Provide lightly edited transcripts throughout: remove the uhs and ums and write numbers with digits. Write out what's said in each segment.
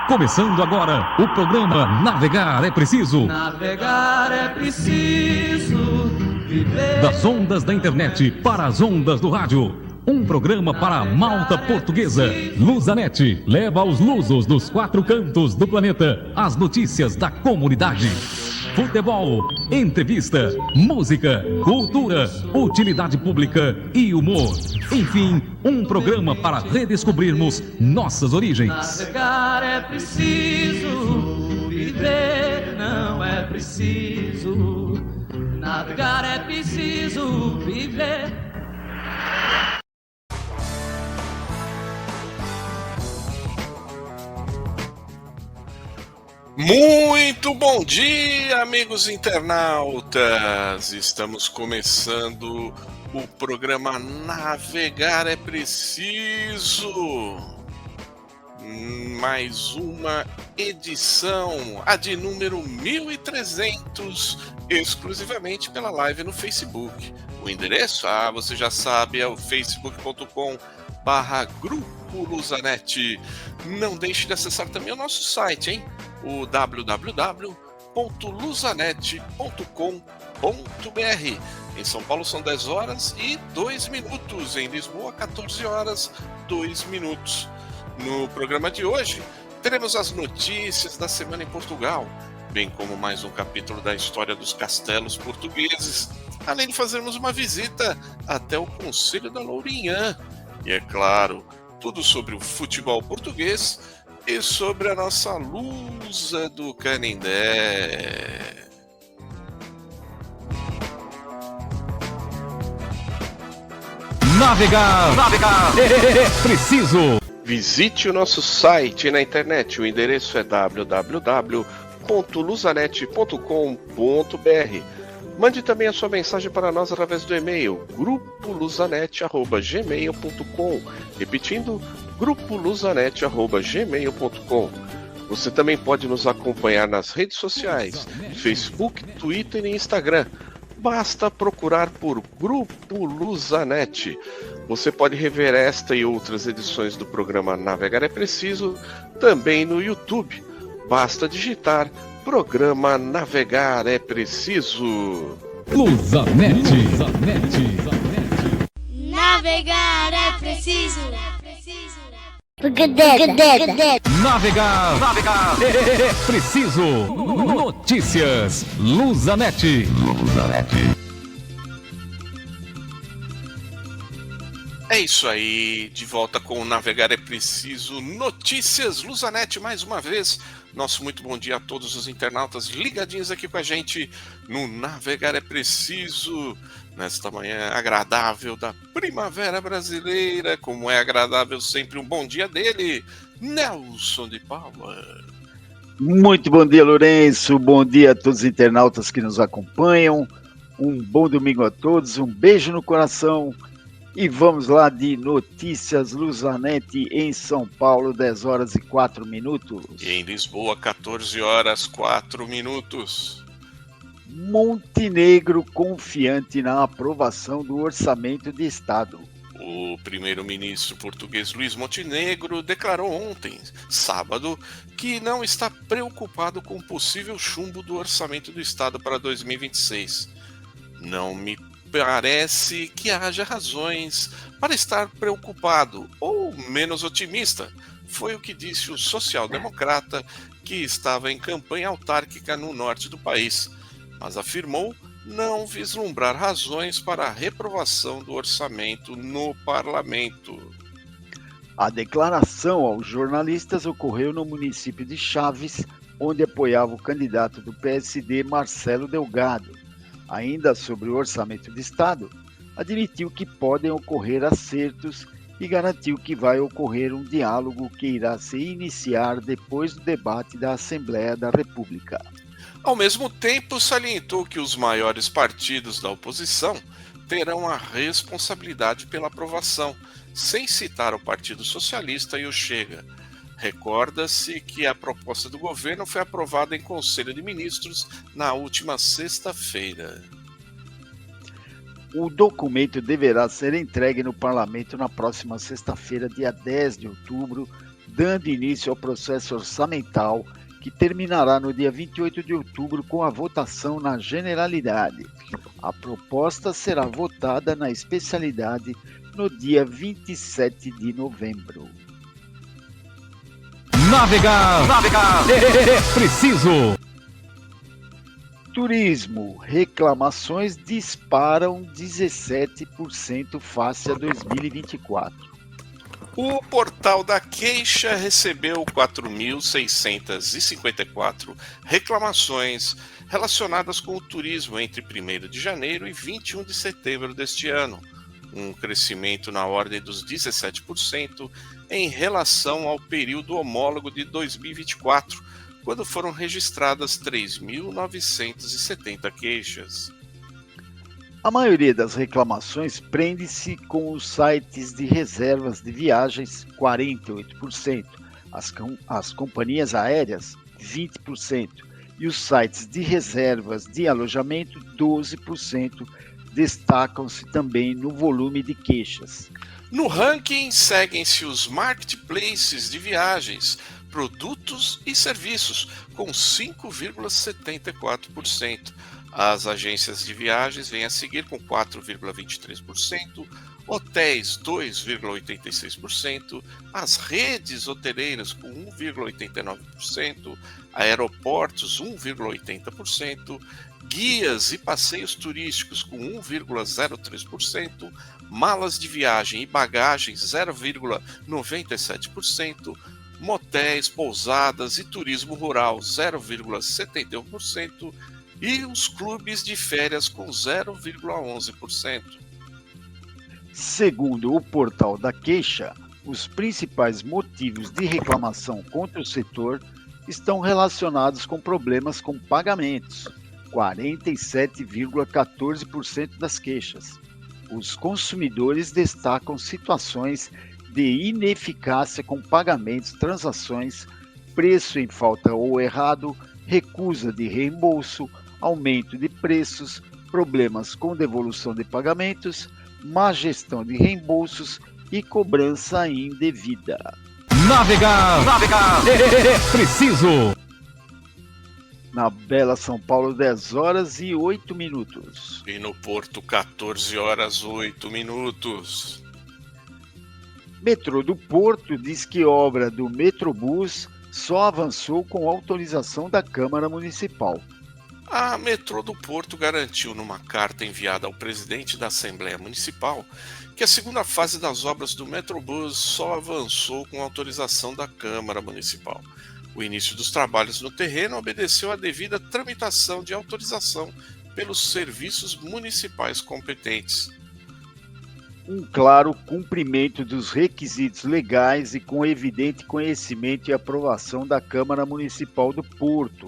Começando agora o programa Navegar é Preciso. Navegar é preciso viver. Das ondas da internet para as ondas do rádio. Um programa para a malta portuguesa. Lusanet leva aos lusos dos 4 cantos do planeta as notícias da comunidade. Futebol, entrevista, música, cultura, utilidade pública e humor. Enfim, um programa para redescobrirmos nossas origens. Navegar é preciso viver, não é preciso. Navegar é preciso viver. Muito bom dia, amigos internautas! Estamos começando o programa Navegar é Preciso. Mais uma edição, a de número 1300, exclusivamente pela live no Facebook. O endereço, você já sabe, é o facebook.com/Grupo Lusanet. Não deixe de acessar também o nosso site, hein? O www.lusanet.com.br. Em São Paulo são 10 horas e 2 minutos. Em Lisboa, 14 horas, 2 minutos. No programa de hoje, teremos as notícias da semana em Portugal, bem como mais um capítulo da história dos castelos portugueses, além de fazermos uma visita até o Conselho da Lourinhã. E é claro, tudo sobre o futebol português e sobre a nossa Lusa do Canindé. Navegar é preciso. Visite o nosso site na internet, o endereço é www.lusanet.com.br. Mande também a sua mensagem para nós através do e-mail grupolusanet@gmail.com. Repetindo, grupolusanet@gmail.com. Você também pode nos acompanhar nas redes sociais, Facebook, Twitter e Instagram. Basta procurar por Grupo Lusanet. Você pode rever esta e outras edições do programa Navegar é Preciso também no YouTube. Basta digitar Programa Navegar é Preciso. Lusanet. Navegar é preciso. Navegar é preciso. Notícias Lusanet. É isso aí, de volta com o Navegar é Preciso, Notícias Lusanet mais uma vez. Nosso muito bom dia a todos os internautas ligadinhos aqui com a gente no Navegar é Preciso, nesta manhã agradável da primavera brasileira, como é agradável sempre um bom dia dele, Nelson de Paula. Muito bom dia, Lourenço, bom dia a todos os internautas que nos acompanham, um bom domingo a todos, um beijo no coração. E vamos lá de Notícias Lusanet em São Paulo, 10 horas e 4 minutos. E em Lisboa, 14 horas 4 minutos. Montenegro confiante na aprovação do Orçamento de Estado. O primeiro-ministro português Luís Montenegro declarou ontem, sábado, que não está preocupado com o possível chumbo do Orçamento do Estado para 2026. Não me parece que haja razões para estar preocupado ou menos otimista, foi o que disse o social-democrata que estava em campanha autárquica no norte do país, mas afirmou não vislumbrar razões para a reprovação do orçamento no parlamento. A declaração aos jornalistas ocorreu no município de Chaves, onde apoiava o candidato do PSD, Marcelo Delgado. Ainda sobre o orçamento de Estado, admitiu que podem ocorrer acertos e garantiu que vai ocorrer um diálogo que irá se iniciar depois do debate da Assembleia da República. Ao mesmo tempo, salientou que os maiores partidos da oposição terão a responsabilidade pela aprovação, sem citar o Partido Socialista e o Chega. Recorda-se que a proposta do governo foi aprovada em Conselho de Ministros na última sexta-feira. O documento deverá ser entregue no Parlamento na próxima sexta-feira, dia 10 de outubro, dando início ao processo orçamental que terminará no dia 28 de outubro com a votação na Generalidade. A proposta será votada na especialidade no dia 27 de novembro. Navegar é preciso. Turismo. Reclamações disparam 17% face a 2024. O Portal da Queixa recebeu 4.654 reclamações relacionadas com o turismo entre 1º de janeiro e 21 de setembro deste ano, um crescimento na ordem dos 17% em relação ao período homólogo de 2024, quando foram registradas 3.970 queixas. A maioria das reclamações prende-se com os sites de reservas de viagens, 48%, as companhias aéreas, 20%, e os sites de reservas de alojamento, 12%, destacam-se também no volume de queixas. No ranking seguem-se os marketplaces de viagens, produtos e serviços, com 5,74%. As agências de viagens vêm a seguir com 4,23%, hotéis 2,86%, as redes hoteleiras com 1,89%, aeroportos 1,80%, guias e passeios turísticos com 1,03%, malas de viagem e bagagens 0,97%, motéis, pousadas e turismo rural 0,71%, e os clubes de férias com 0,11%. Segundo o Portal da Queixa, os principais motivos de reclamação contra o setor estão relacionados com problemas com pagamentos, 47,14% das queixas. Os consumidores destacam situações de ineficácia com pagamentos, transações, preço em falta ou errado, recusa de reembolso, aumento de preços, problemas com devolução de pagamentos, má gestão de reembolsos e cobrança indevida. Navegar é preciso. Na bela São Paulo, 10 horas e 8 minutos. E no Porto, 14 horas 8 minutos. Metrô do Porto diz que obra do Metrobus só avançou com autorização da Câmara Municipal. A Metrô do Porto garantiu numa carta enviada ao presidente da Assembleia Municipal que a segunda fase das obras do Metrobus só avançou com autorização da Câmara Municipal. O início dos trabalhos no terreno obedeceu à devida tramitação de autorização pelos serviços municipais competentes. Um claro cumprimento dos requisitos legais e com evidente conhecimento e aprovação da Câmara Municipal do Porto.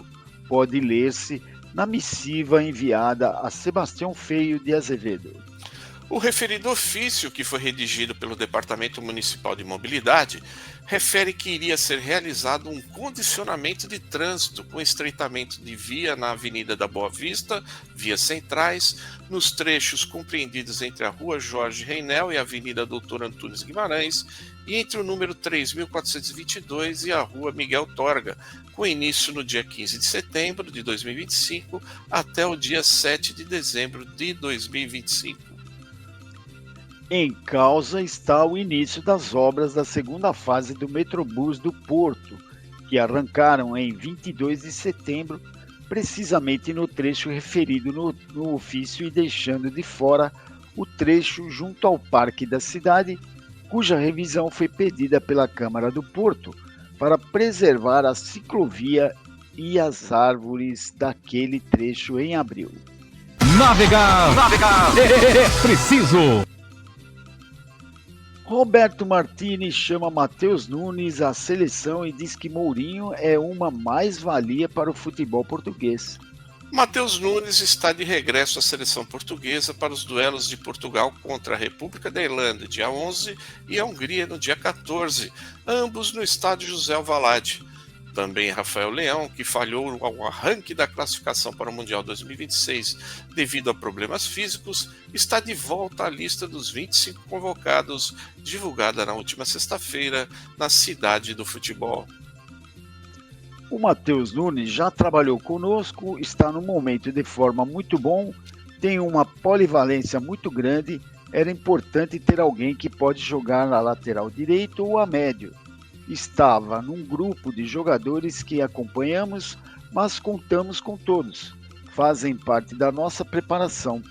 Pode ler-se na missiva enviada a Sebastião Feio de Azevedo. O referido ofício, que foi redigido pelo Departamento Municipal de Mobilidade, refere que iria ser realizado um condicionamento de trânsito com estreitamento de via na Avenida da Boa Vista, vias centrais, nos trechos compreendidos entre a Rua Jorge Reinel e a Avenida Doutor Antunes Guimarães, e entre o número 3.422 e a Rua Miguel Torga, com início no dia 15 de setembro de 2025 até o dia 7 de dezembro de 2025. Em causa está o início das obras da segunda fase do Metrobus do Porto, que arrancaram em 22 de setembro, precisamente no trecho referido no ofício e deixando de fora o trecho junto ao Parque da Cidade, cuja revisão foi pedida pela Câmara do Porto para preservar a ciclovia e as árvores daquele trecho em abril. Navegar é preciso. Roberto Martini chama Matheus Nunes à seleção e diz que Mourinho é uma mais-valia para o futebol português. Matheus Nunes está de regresso à seleção portuguesa para os duelos de Portugal contra a República da Irlanda, dia 11, e a Hungria no dia 14, ambos no estádio José Alvalade. Também Rafael Leão, que falhou ao arranque da classificação para o Mundial 2026 devido a problemas físicos, está de volta à lista dos 25 convocados, divulgada na última sexta-feira na Cidade do Futebol. O Matheus Nunes já trabalhou conosco, está num momento de forma muito bom, tem uma polivalência muito grande, era importante ter alguém que pode jogar na lateral direito ou a médio. Estava num grupo de jogadores que acompanhamos, mas contamos com todos. Fazem parte da nossa preparação.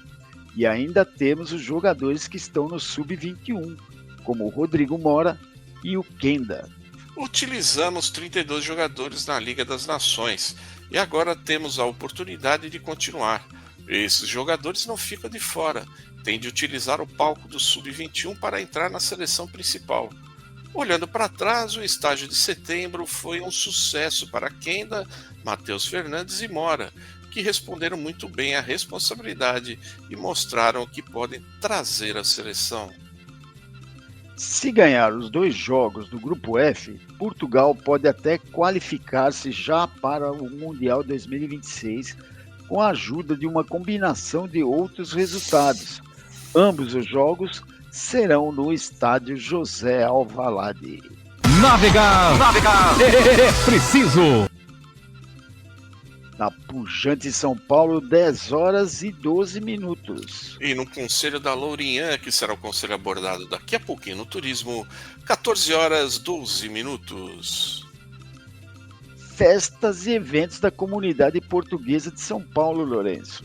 E ainda temos os jogadores que estão no Sub-21, como o Rodrigo Mora e o Kenda. Utilizamos 32 jogadores na Liga das Nações e agora temos a oportunidade de continuar. Esses jogadores não ficam de fora, têm de utilizar o palco do Sub-21 para entrar na seleção principal. Olhando para trás, o estágio de setembro foi um sucesso para Kenda, Matheus Fernandes e Mora, que responderam muito bem à responsabilidade e mostraram que podem trazer a seleção. Se ganhar os 2 jogos do Grupo F, Portugal pode até qualificar-se já para o Mundial 2026 com a ajuda de uma combinação de outros resultados. Ambos os jogos serão no estádio José Alvalade. Navegar é preciso. Na pujante São Paulo, 10h12. E no Conselho da Lourinhã, que será o conselho abordado daqui a pouquinho no turismo, 14h12. Festas e eventos da comunidade portuguesa de São Paulo, Lourenço.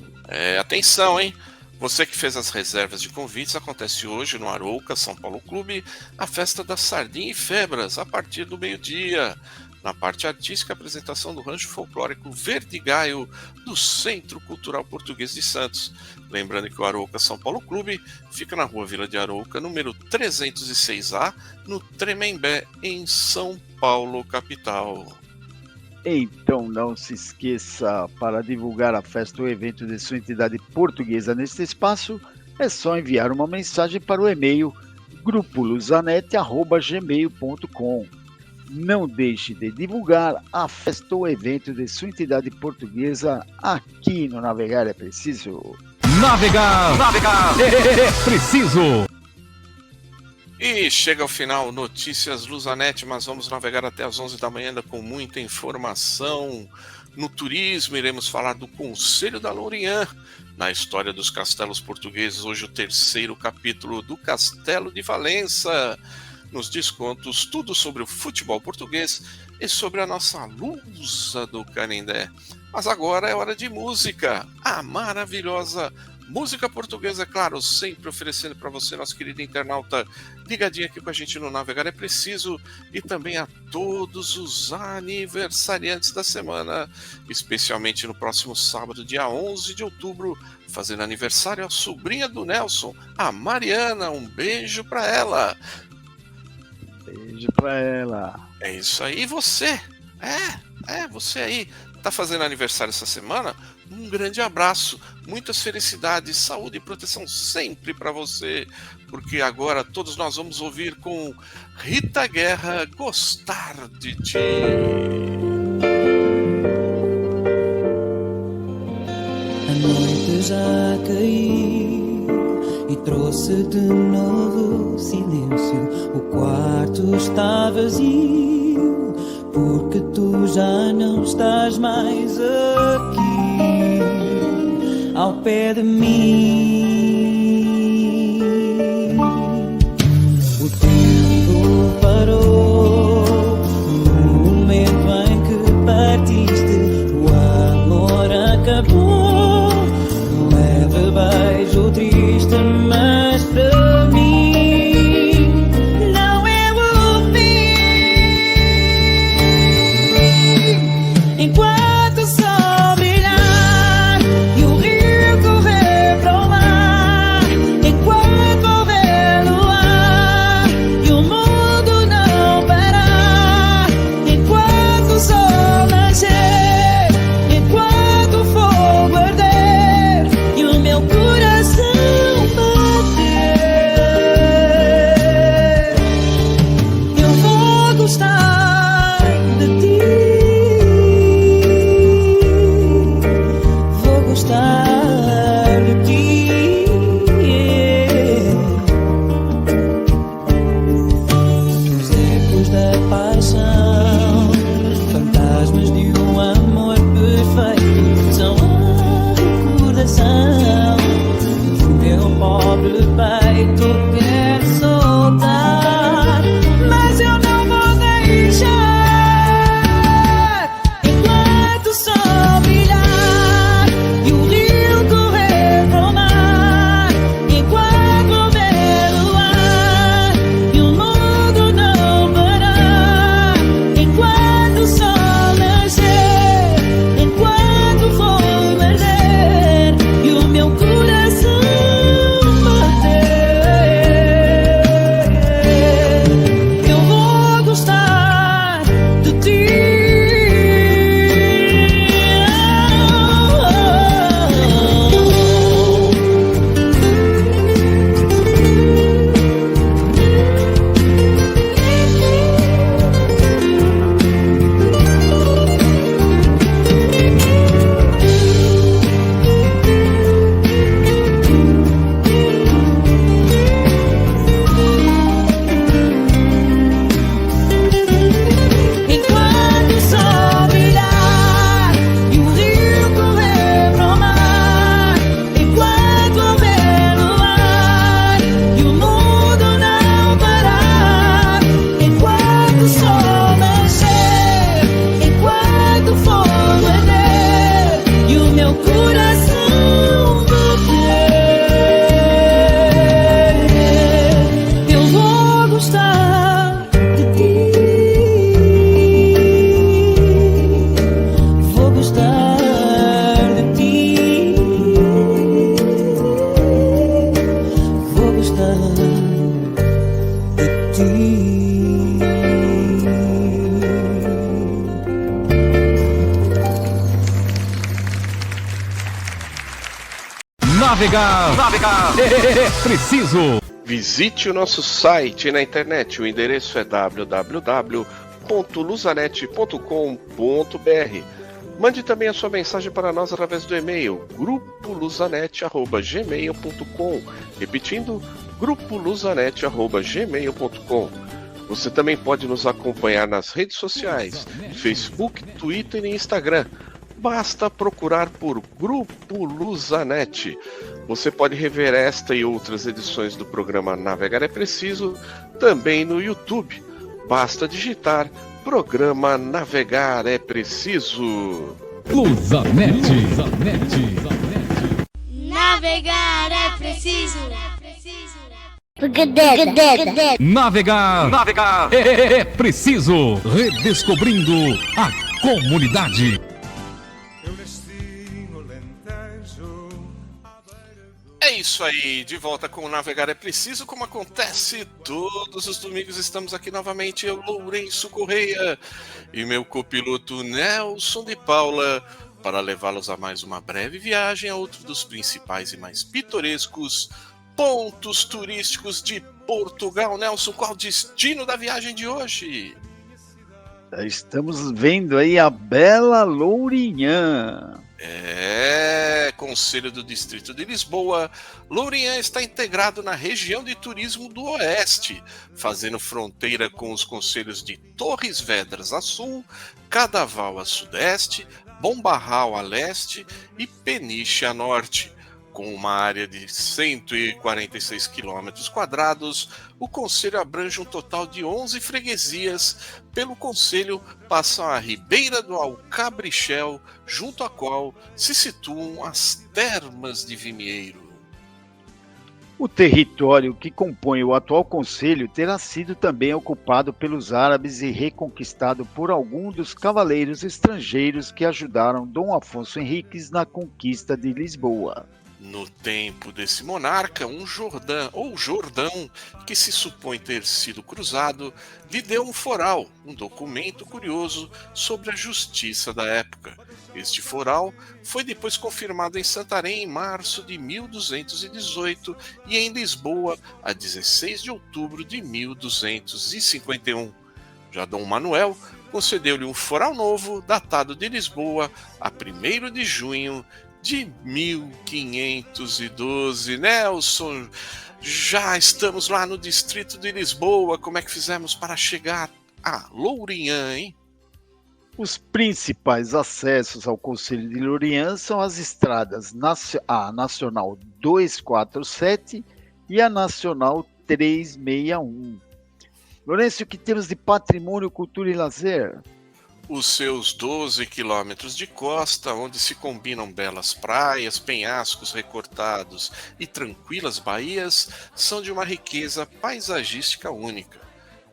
Atenção, hein? Você que fez as reservas de convites, acontece hoje no Arouca São Paulo Clube a festa da Sardinha e Febras, a partir do meio-dia. Na parte artística, a apresentação do rancho folclórico Verdigaio do Centro Cultural Português de Santos. Lembrando que o Arouca São Paulo Clube fica na rua Vila de Arouca, número 306A, no Tremembé, em São Paulo, capital. Então não se esqueça, para divulgar a festa ou evento de sua entidade portuguesa neste espaço, é só enviar uma mensagem para o e-mail grupolusanete@gmail.com. Não deixe de divulgar a festa ou evento de sua entidade portuguesa aqui no Navegar é Preciso. Navegar é preciso. E chega ao final Notícias Lusanete, mas vamos navegar até às 11 da manhã ainda com muita informação. No turismo iremos falar do Conselho da Lourinhã, na história dos castelos portugueses, hoje o 3º capítulo do Castelo de Valença. Nos descontos, tudo sobre o futebol português e sobre a nossa Lusa do Canindé. Mas agora é hora de música, a maravilhosa música portuguesa, é claro, sempre oferecendo para você, nosso querido internauta, ligadinho aqui com a gente no Navegar é Preciso, e também a todos os aniversariantes da semana, especialmente no próximo sábado, dia 11 de outubro, fazendo aniversário a sobrinha do Nelson, a Mariana. Um beijo para ela. Beijo para ela. É isso aí. E você? Você aí, tá fazendo aniversário essa semana? Um grande abraço, muitas felicidades, saúde e proteção sempre para você, porque agora todos nós vamos ouvir com Rita Guerra, Gostar de Ti. A noite já caiu e trouxe de novo silêncio. O quarto está vazio, porque tu já não estás mais aqui, ao pé de mim. O tempo parou no momento em que partiste. O amor acabou num leve beijo triste, mas para mim não é o fim. Enquanto o sol brilhar e o rio correr para o mar, Navegar é preciso. Visite o nosso site na internet. O endereço é www.luzanet.com.br. Mande também a sua mensagem para nós através do e-mail grupoluzanet@gmail.com. Repetindo, grupoluzanet@gmail.com. Você também pode nos acompanhar nas redes sociais, Facebook, Twitter e Instagram. Basta procurar por Grupo Luzanet. Você pode rever esta e outras edições do programa Navegar é Preciso também no YouTube. Basta digitar Programa Navegar é Preciso. Luzanet. Navegar é preciso. Navegar é preciso. Redescobrindo a comunidade. É isso aí, de volta com o Navegar é Preciso, como acontece todos os domingos. Estamos aqui novamente, eu, Lourenço Correia, e meu copiloto Nelson de Paula, para levá-los a mais uma breve viagem a outro dos principais e mais pitorescos pontos turísticos de Portugal. Nelson, qual o destino da viagem de hoje? Estamos vendo aí a bela Lourinhã. Conselho do Distrito de Lisboa. Lourinhã está integrado na região de turismo do Oeste, fazendo fronteira com os concelhos de Torres Vedras a sul, Cadaval a sudeste, Bombarral a leste e Peniche a norte. Com uma área de 146 km², o concelho abrange um total de 11 freguesias. Pelo concelho passam a Ribeira do Alcabrichel, junto à qual se situam as Termas de Vimieiro. O território que compõe o atual concelho terá sido também ocupado pelos árabes e reconquistado por alguns dos cavaleiros estrangeiros que ajudaram Dom Afonso Henriques na conquista de Lisboa. No tempo desse monarca, um Jordão, que se supõe ter sido cruzado, lhe deu um foral, um documento curioso sobre a justiça da época. Este foral foi depois confirmado em Santarém em março de 1218 e em Lisboa a 16 de outubro de 1251. Já Dom Manuel concedeu-lhe um foral novo, datado de Lisboa a 1º de junho de 1512. Nelson, já estamos lá no distrito de Lisboa. Como é que fizemos para chegar a Lourinhã, hein? Os principais acessos ao concelho de Lourinhã são as estradas a Nacional 247 e a Nacional 361. Lourenço, o que temos de patrimônio, cultura e lazer? Os seus 12 quilômetros de costa, onde se combinam belas praias, penhascos recortados e tranquilas baías, são de uma riqueza paisagística única.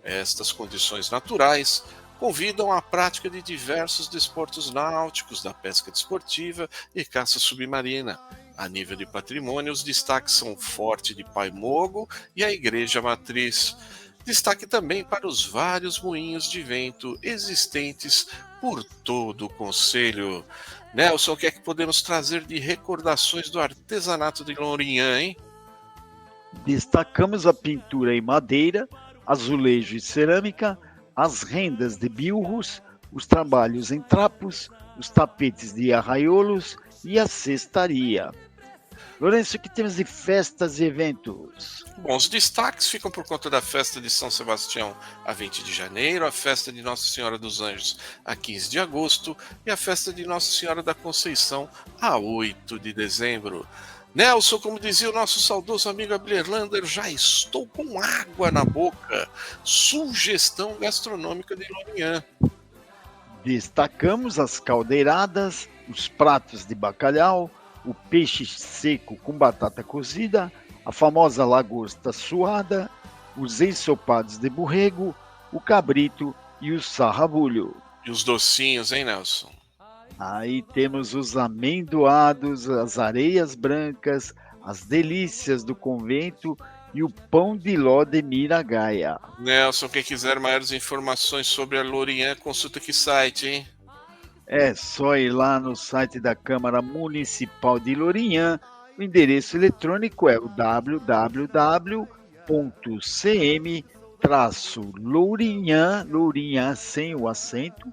Estas condições naturais convidam à prática de diversos desportos náuticos, da pesca desportiva e caça submarina. A nível de patrimônio, os destaques são o Forte de Pai Mogo e a Igreja Matriz. Destaque também para os vários moinhos de vento existentes por todo o concelho. Nelson, o que é que podemos trazer de recordações do artesanato de Lourinhã, hein? Destacamos a pintura em madeira, azulejo e cerâmica, as rendas de bilros, os trabalhos em trapos, os tapetes de arraiolos e a cestaria. Lourenço, o que temos de festas e eventos? Bom, os destaques ficam por conta da festa de São Sebastião a 20 de janeiro, a festa de Nossa Senhora dos Anjos a 15 de agosto e a festa de Nossa Senhora da Conceição a 8 de dezembro. Nelson, como dizia o nosso saudoso amigo Ablerlander, já estou com água na boca. Sugestão gastronômica de Lourinhã. Destacamos as caldeiradas, os pratos de bacalhau, o peixe seco com batata cozida, a famosa lagosta suada, os ensopados de borrego, o cabrito e o sarrabulho. E os docinhos, hein, Nelson? Aí temos os amendoados, as areias brancas, as delícias do convento e o pão de ló de Miragaia. Nelson, quem quiser maiores informações sobre a Lourinhã, consulta que site, hein? É só ir lá no site da Câmara Municipal de Lourinhã O endereço eletrônico é o www.cm-lourinhã, lourinhã sem o acento,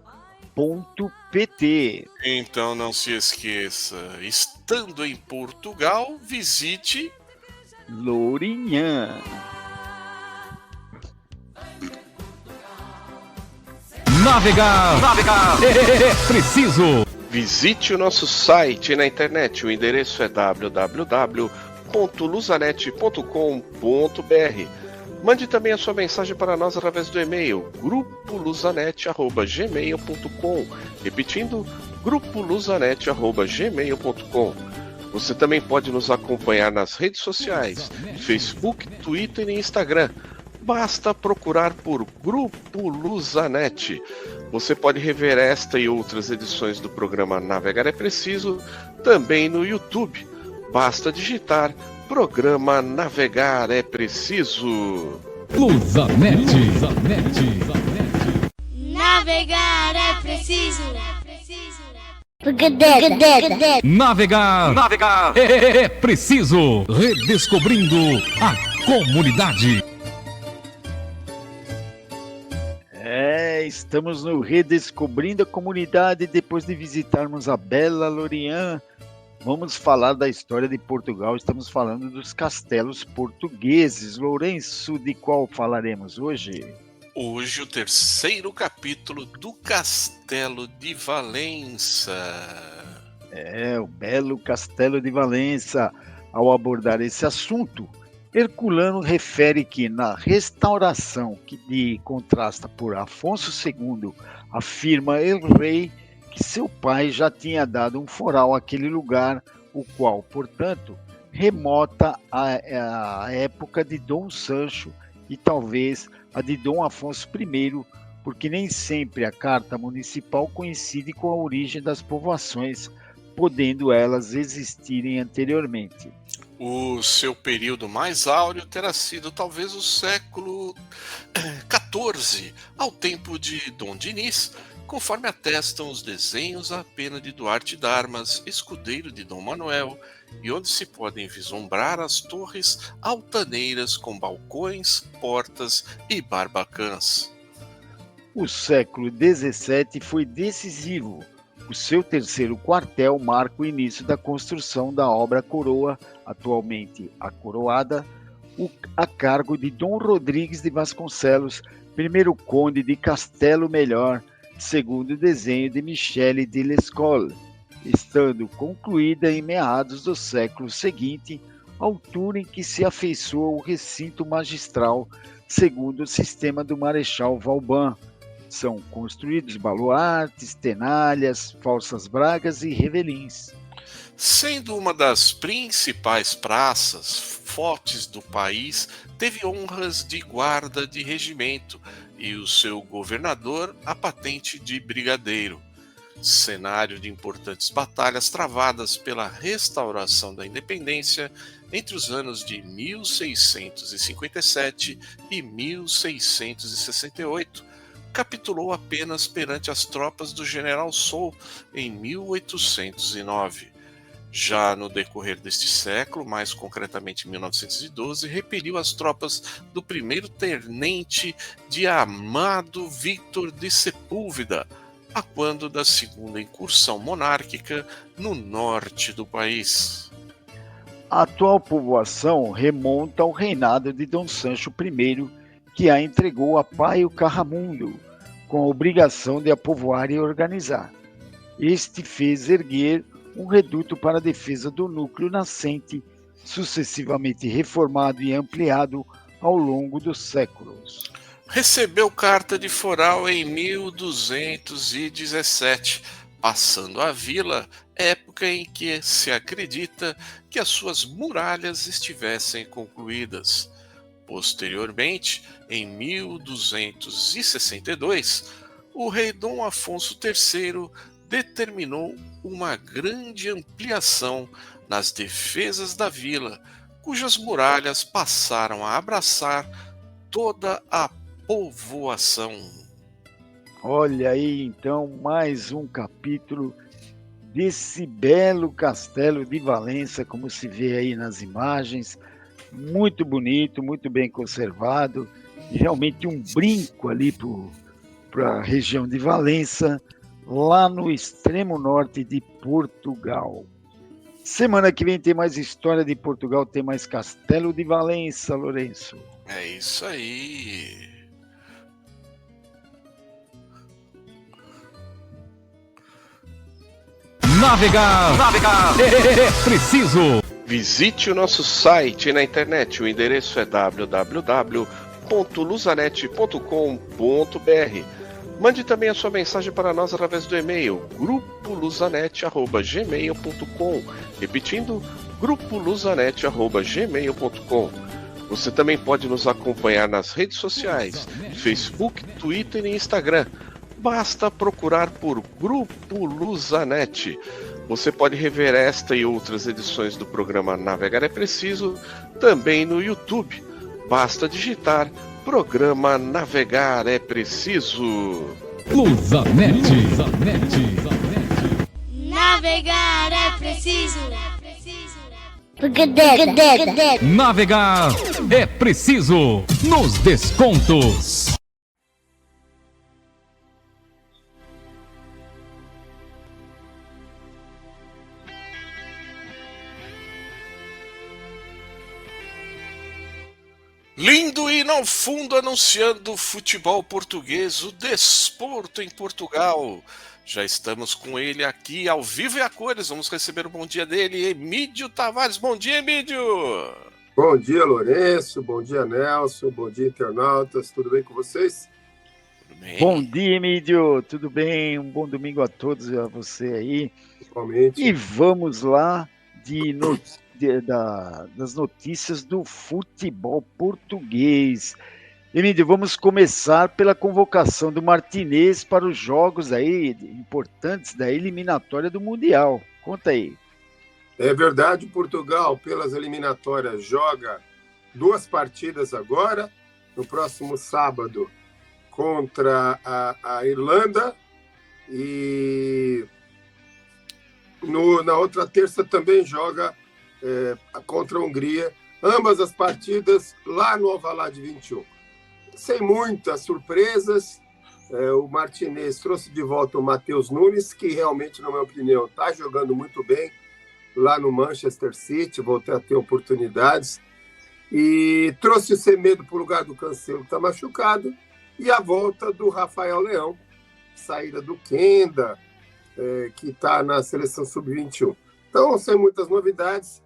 .pt. Então não se esqueça, estando em Portugal, visite Lourinhã. Navegar é preciso. Visite o nosso site na internet. O endereço é www.luzanet.com.br. Mande também a sua mensagem para nós através do e-mail grupoluzanet@gmail.com. Repetindo, grupoluzanet@gmail.com. Você também pode nos acompanhar nas redes sociais, Facebook, Twitter e Instagram. Basta procurar por Grupo Luzanet. Você pode rever esta e outras edições do programa Navegar é Preciso também no YouTube. Basta digitar Programa Navegar é Preciso. Luzanet. Navegar é preciso. Navegar é preciso. Redescobrindo a comunidade. Estamos no Redescobrindo a Comunidade. Depois de visitarmos a bela Lourinhã, vamos falar da história de Portugal. Estamos falando dos castelos portugueses. Lourenço, de qual falaremos hoje? hoje o terceiro capítulo do Castelo de Valença. O belo Castelo de Valença. Ao abordar esse assunto, Herculano refere que na restauração que contrasta por Afonso II, afirma el rei que seu pai já tinha dado um foral àquele lugar, o qual, portanto, remota à época de Dom Sancho e talvez a de Dom Afonso I, porque nem sempre a carta municipal coincide com a origem das povoações, podendo elas existirem anteriormente. O seu período mais áureo terá sido talvez o século XIV, ao tempo de Dom Dinis, conforme atestam os desenhos à pena de Duarte d'Armas, escudeiro de Dom Manuel, e onde se podem vislumbrar as torres altaneiras com balcões, portas e barbacãs. O século XVII foi decisivo. O seu terceiro quartel marca o início da construção da obra Coroa, atualmente a Coroada, a cargo de Dom Rodrigues de Vasconcelos, primeiro conde de Castelo Melhor, segundo o desenho de Michele de Lescol, estando concluída em meados do século seguinte, altura em que se afeiçoa o recinto magistral, segundo o sistema do Marechal Vauban. São construídos baluartes, tenalhas, falsas bragas e revelins. Sendo uma das principais praças fortes do país, teve honras de guarda de regimento e o seu governador a patente de brigadeiro. Cenário de importantes batalhas travadas pela restauração da independência entre os anos de 1657 e 1668, capitulou apenas perante as tropas do general Soult em 1809. Já no decorrer deste século, mais concretamente em 1912, repeliu as tropas do primeiro tenente de Amado Victor de Sepúlveda, a quando da segunda incursão monárquica no norte do país. A atual povoação remonta ao reinado de Dom Sancho I, que a entregou a Paio Carramundo, com a obrigação de a povoar e organizar. Este fez erguer um reduto para a defesa do núcleo nascente, sucessivamente reformado e ampliado ao longo dos séculos. Recebeu carta de foral em 1217, passando a vila, época em que se acredita que as suas muralhas estivessem concluídas. Posteriormente, em 1262, o rei Dom Afonso III determinou uma grande ampliação nas defesas da vila, cujas muralhas passaram a abraçar toda a povoação. Olha aí, então, mais um capítulo desse belo castelo de Valença, como se vê aí nas imagens. Muito bonito, muito bem conservado. Realmente um brinco ali para a região de Valença, lá no extremo norte de Portugal. Semana que vem tem mais história de Portugal, tem mais Castelo de Valença, Lourenço. É isso aí. Navegar é preciso. Visite o nosso site na internet. O endereço é www.luzanet.com.br. Mande também a sua mensagem para nós através do e-mail grupoluzanet@gmail.com. Repetindo, grupoluzanet@gmail.com. Você também pode nos acompanhar nas redes sociais, Facebook, Twitter e Instagram. Basta procurar por Grupo Luzanet. Você pode rever esta e outras edições do programa Navegar é Preciso também no YouTube. Basta digitar Programa Navegar é Preciso. Luzanet. Navegar é preciso. Navegar é preciso. Nos descontos. Lindo hino ao fundo anunciando o futebol português, o desporto em Portugal. Já estamos com ele aqui ao vivo e a cores. Vamos receber o bom dia dele, Emídio Tavares. Bom dia, Emídio! Bom dia, Lourenço. Bom dia, Nelson. Bom dia, internautas. Tudo bem com vocês? Tudo bem? Bom dia, Emídio. Tudo bem? Um bom domingo a todos e a você aí. Igualmente. E vamos lá das notícias do futebol português. Emílio, vamos começar pela convocação do Martinez para os jogos aí importantes da eliminatória do Mundial. Conta aí. É verdade, Portugal, pelas eliminatórias, joga 2 partidas agora, no próximo sábado contra a Irlanda e na outra terça também joga contra a Hungria, ambas as partidas lá no Alvalade 21. Sem muitas surpresas, o Martinez trouxe de volta o Matheus Nunes, que realmente, na minha opinião, está jogando muito bem lá no Manchester City, voltei a ter oportunidades, e trouxe o Semedo para o lugar do Cancelo, que está machucado, e a volta do Rafael Leão, saída do Kenda, que está na seleção sub-21. Então, sem muitas novidades,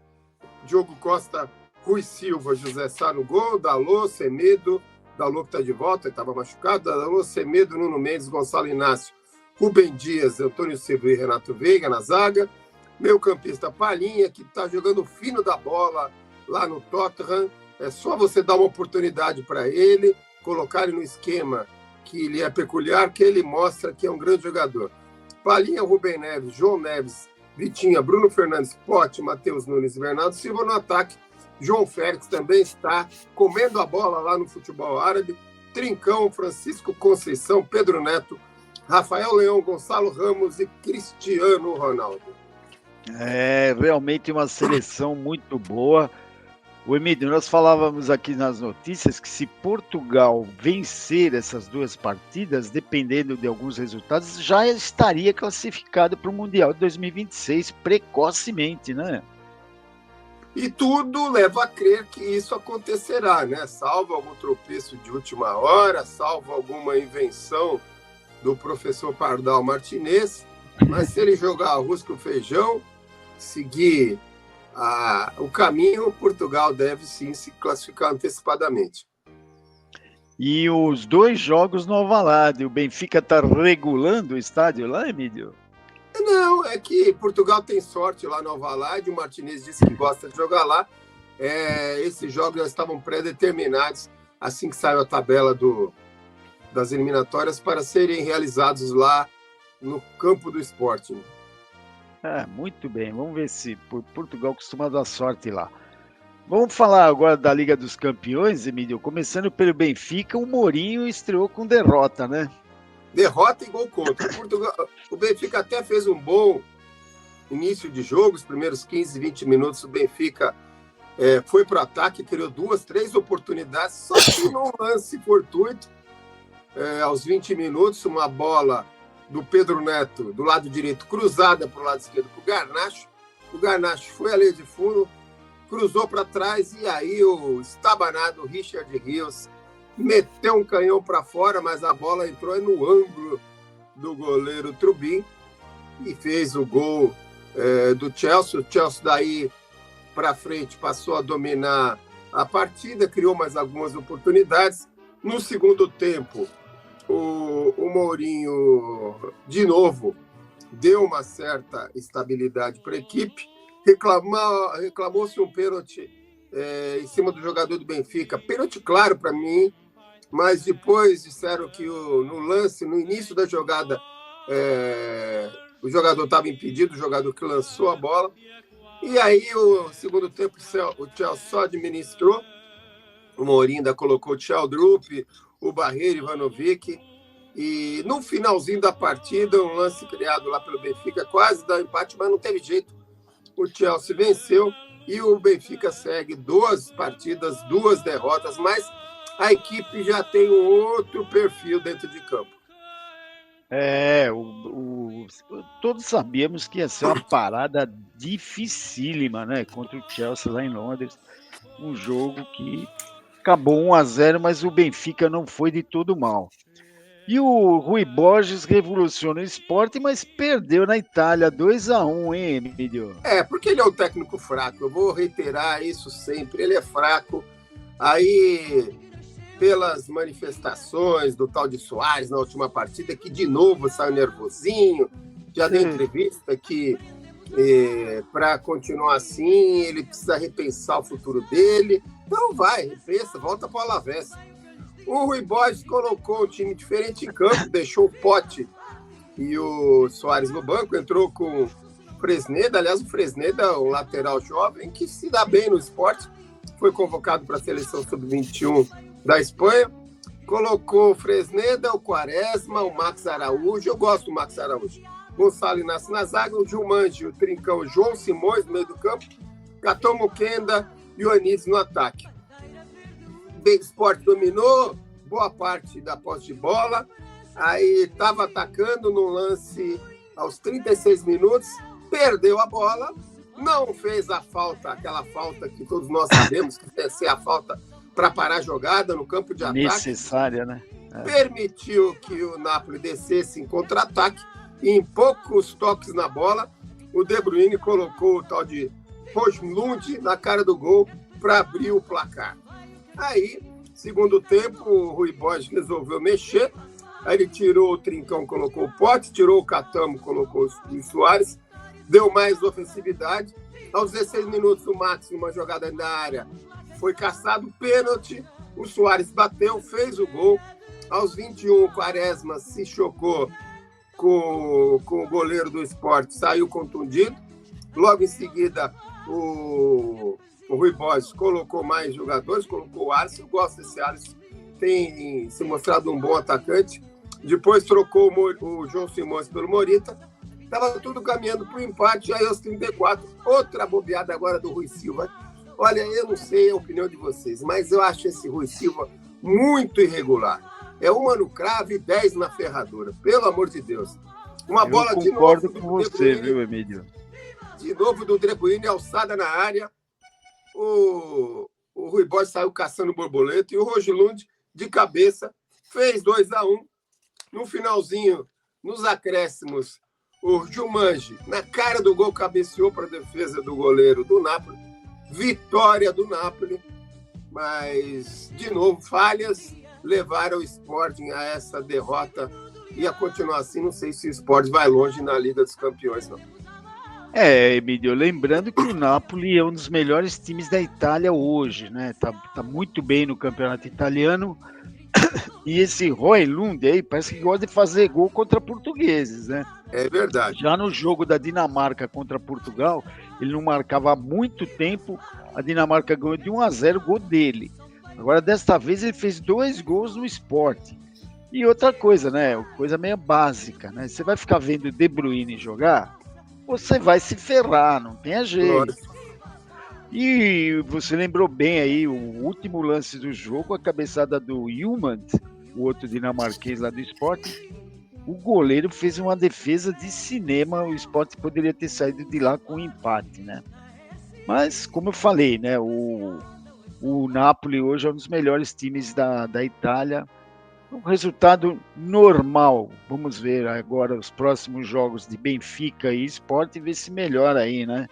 Diogo Costa, Rui Silva, José Sá no gol, Dalot, Semedo, Dalot que está de volta, estava machucado, Dalot, Semedo, Nuno Mendes, Gonçalo Inácio, Rubem Dias, Antônio Silva e Renato Veiga na zaga, meio campista Palhinha, que está jogando fino da bola lá no Tottenham, é só você dar uma oportunidade para ele, colocar ele no esquema que lhe é peculiar, que ele mostra que é um grande jogador. Palhinha, Rubem Neves, João Neves, Vitinha, Bruno Fernandes, Pote, Matheus Nunes e Bernardo Silva no ataque. João Félix também está comendo a bola lá no futebol árabe. Trincão, Francisco Conceição, Pedro Neto, Rafael Leão, Gonçalo Ramos e Cristiano Ronaldo. É realmente uma seleção muito boa. O Emílio, nós falávamos aqui nas notícias que se Portugal vencer essas 2 partidas, dependendo de alguns resultados, já estaria classificado para o Mundial de 2026 precocemente, né? E tudo leva a crer que isso acontecerá, né? Salvo algum tropeço de última hora, salvo alguma invenção do professor Pardal Martinez, mas se ele jogar arroz com feijão, seguir o caminho, Portugal deve sim se classificar antecipadamente. E os 2 jogos no Alvalade, o Benfica está regulando o estádio lá, Emílio? Não, é que Portugal tem sorte lá no Alvalade, o Martinez disse que gosta de jogar lá. Esses jogos já estavam pré-determinados assim que saiu a tabela das eliminatórias para serem realizados lá no campo do Sporting. Muito bem, vamos ver se Portugal costuma dar sorte lá. Vamos falar agora da Liga dos Campeões, Emílio. Começando pelo Benfica, o Mourinho estreou com derrota, né? Derrota e gol contra. O Benfica até fez um bom início de jogo, os primeiros 15, 20 minutos, o Benfica foi para o ataque, criou 2, 3 oportunidades, só que num lance fortuito, aos 20 minutos, uma bola do Pedro Neto, do lado direito, cruzada para o lado esquerdo para o Garnacho. O Garnacho foi à linha de fundo, cruzou para trás, e aí o estabanado Richard Rios meteu um canhão para fora, mas a bola entrou no ângulo do goleiro Trubin e fez o gol do Chelsea. O Chelsea daí para frente passou a dominar a partida, criou mais algumas oportunidades. No segundo tempo, o Mourinho, de novo, deu uma certa estabilidade para a equipe. Reclamou-se um pênalti em cima do jogador do Benfica. Pênalti claro para mim, mas depois disseram que no lance, no início da jogada, o jogador estava impedido, o jogador que lançou a bola. E aí, o segundo tempo, o Chelsea só administrou. O Mourinho ainda colocou o Tchaldrup, o Barreiro, Ivanovic. E no finalzinho da partida, um lance criado lá pelo Benfica, quase dá empate, mas não teve jeito. O Chelsea venceu e o Benfica segue 2 partidas, 2 derrotas, mas a equipe já tem um outro perfil dentro de campo. Todos sabíamos que ia ser uma parada dificílima, né? Contra o Chelsea lá em Londres. Um jogo que acabou 1-0, mas o Benfica não foi de todo mal. E o Rui Borges revolucionou o esporte, mas perdeu na Itália 2-1, hein, Emílio? Porque ele é um técnico fraco. Eu vou reiterar isso sempre. Ele é fraco. Aí, pelas manifestações do tal de Soares na última partida, que de novo saiu nervosinho, já deu entrevista que para continuar assim, ele precisa repensar o futuro dele. Então vai, repensa, volta para o Alavés. O Rui Borges colocou um time diferente em campo, deixou o Pote e o Soares no banco, entrou com o Fresneda. Aliás, o Fresneda é um lateral jovem que se dá bem no esporte, foi convocado para a seleção sub-21 da Espanha. Colocou o Fresneda, o Quaresma, o Max Araújo. Eu gosto do Max Araújo. Gonçalo Inácio na zaga, o Gilmanji, o Trincão, o João Simões no meio do campo, Katomo Kenda e o Anísio no ataque. O Sport dominou boa parte da posse de bola, aí estava atacando no lance aos 36 minutos, perdeu a bola, não fez a falta, aquela falta que todos nós sabemos que deve ser a falta para parar a jogada no campo de ataque. Necessária, né? Permitiu que o Napoli descesse em contra-ataque e em poucos toques na bola, o De Bruyne colocou o tal de Højlund na cara do gol para abrir o placar. Aí, segundo tempo, o Rui Borges resolveu mexer. Aí ele tirou o Trincão, colocou o Pote, tirou o Catamo, colocou o Soares, deu mais ofensividade. Aos 16 minutos, o Max, numa jogada na área, foi caçado pênalti. O Soares bateu, fez o gol. Aos 21, o Quaresma se chocou com o goleiro do Sport, saiu contundido. Logo em seguida, o Rui Borges colocou mais jogadores, colocou o Alisson. Eu gosto desse Alisson, tem se mostrado um bom atacante. Depois trocou o João Simões pelo Morita. Estava tudo caminhando para o empate, aí aos 34, outra bobeada agora do Rui Silva. Olha, eu não sei a opinião de vocês, mas eu acho esse Rui Silva muito irregular. É uma no cravo e 10 na ferradura, pelo amor de Deus. Uma bola de novo. Concordo com você, viu, Emílio? De novo do De Bruyne, alçada na área. O Rui Borges saiu caçando borboleta e o Højlund, de cabeça, fez 2-1. No finalzinho, nos acréscimos, o Gilmanji, na cara do gol, cabeceou para a defesa do goleiro do Napoli. Vitória do Napoli, mas, de novo, falhas levaram o Sporting a essa derrota e a continuar assim. Não sei se o Sporting vai longe na Liga dos Campeões, não. Emílio, lembrando que o Napoli é um dos melhores times da Itália hoje, né? Tá muito bem no campeonato italiano. E esse Højlund aí parece que gosta de fazer gol contra portugueses, né? É verdade. Já no jogo da Dinamarca contra Portugal, ele não marcava há muito tempo, a Dinamarca ganhou de 1-0 o gol dele. Agora, desta vez, ele fez 2 gols no Sport. E outra coisa, né? Coisa meio básica, né? Você vai ficar vendo o De Bruyne jogar, você vai se ferrar, não tem jeito. Lógico. E você lembrou bem aí, o último lance do jogo, a cabeçada do Hjulmand, o outro dinamarquês lá do Sport. O goleiro fez uma defesa de cinema, o Sport poderia ter saído de lá com um empate, né? Mas, como eu falei, né, o Napoli hoje é um dos melhores times da Itália. Um resultado normal. Vamos ver agora os próximos jogos de Benfica e Sport e ver se melhora aí, né?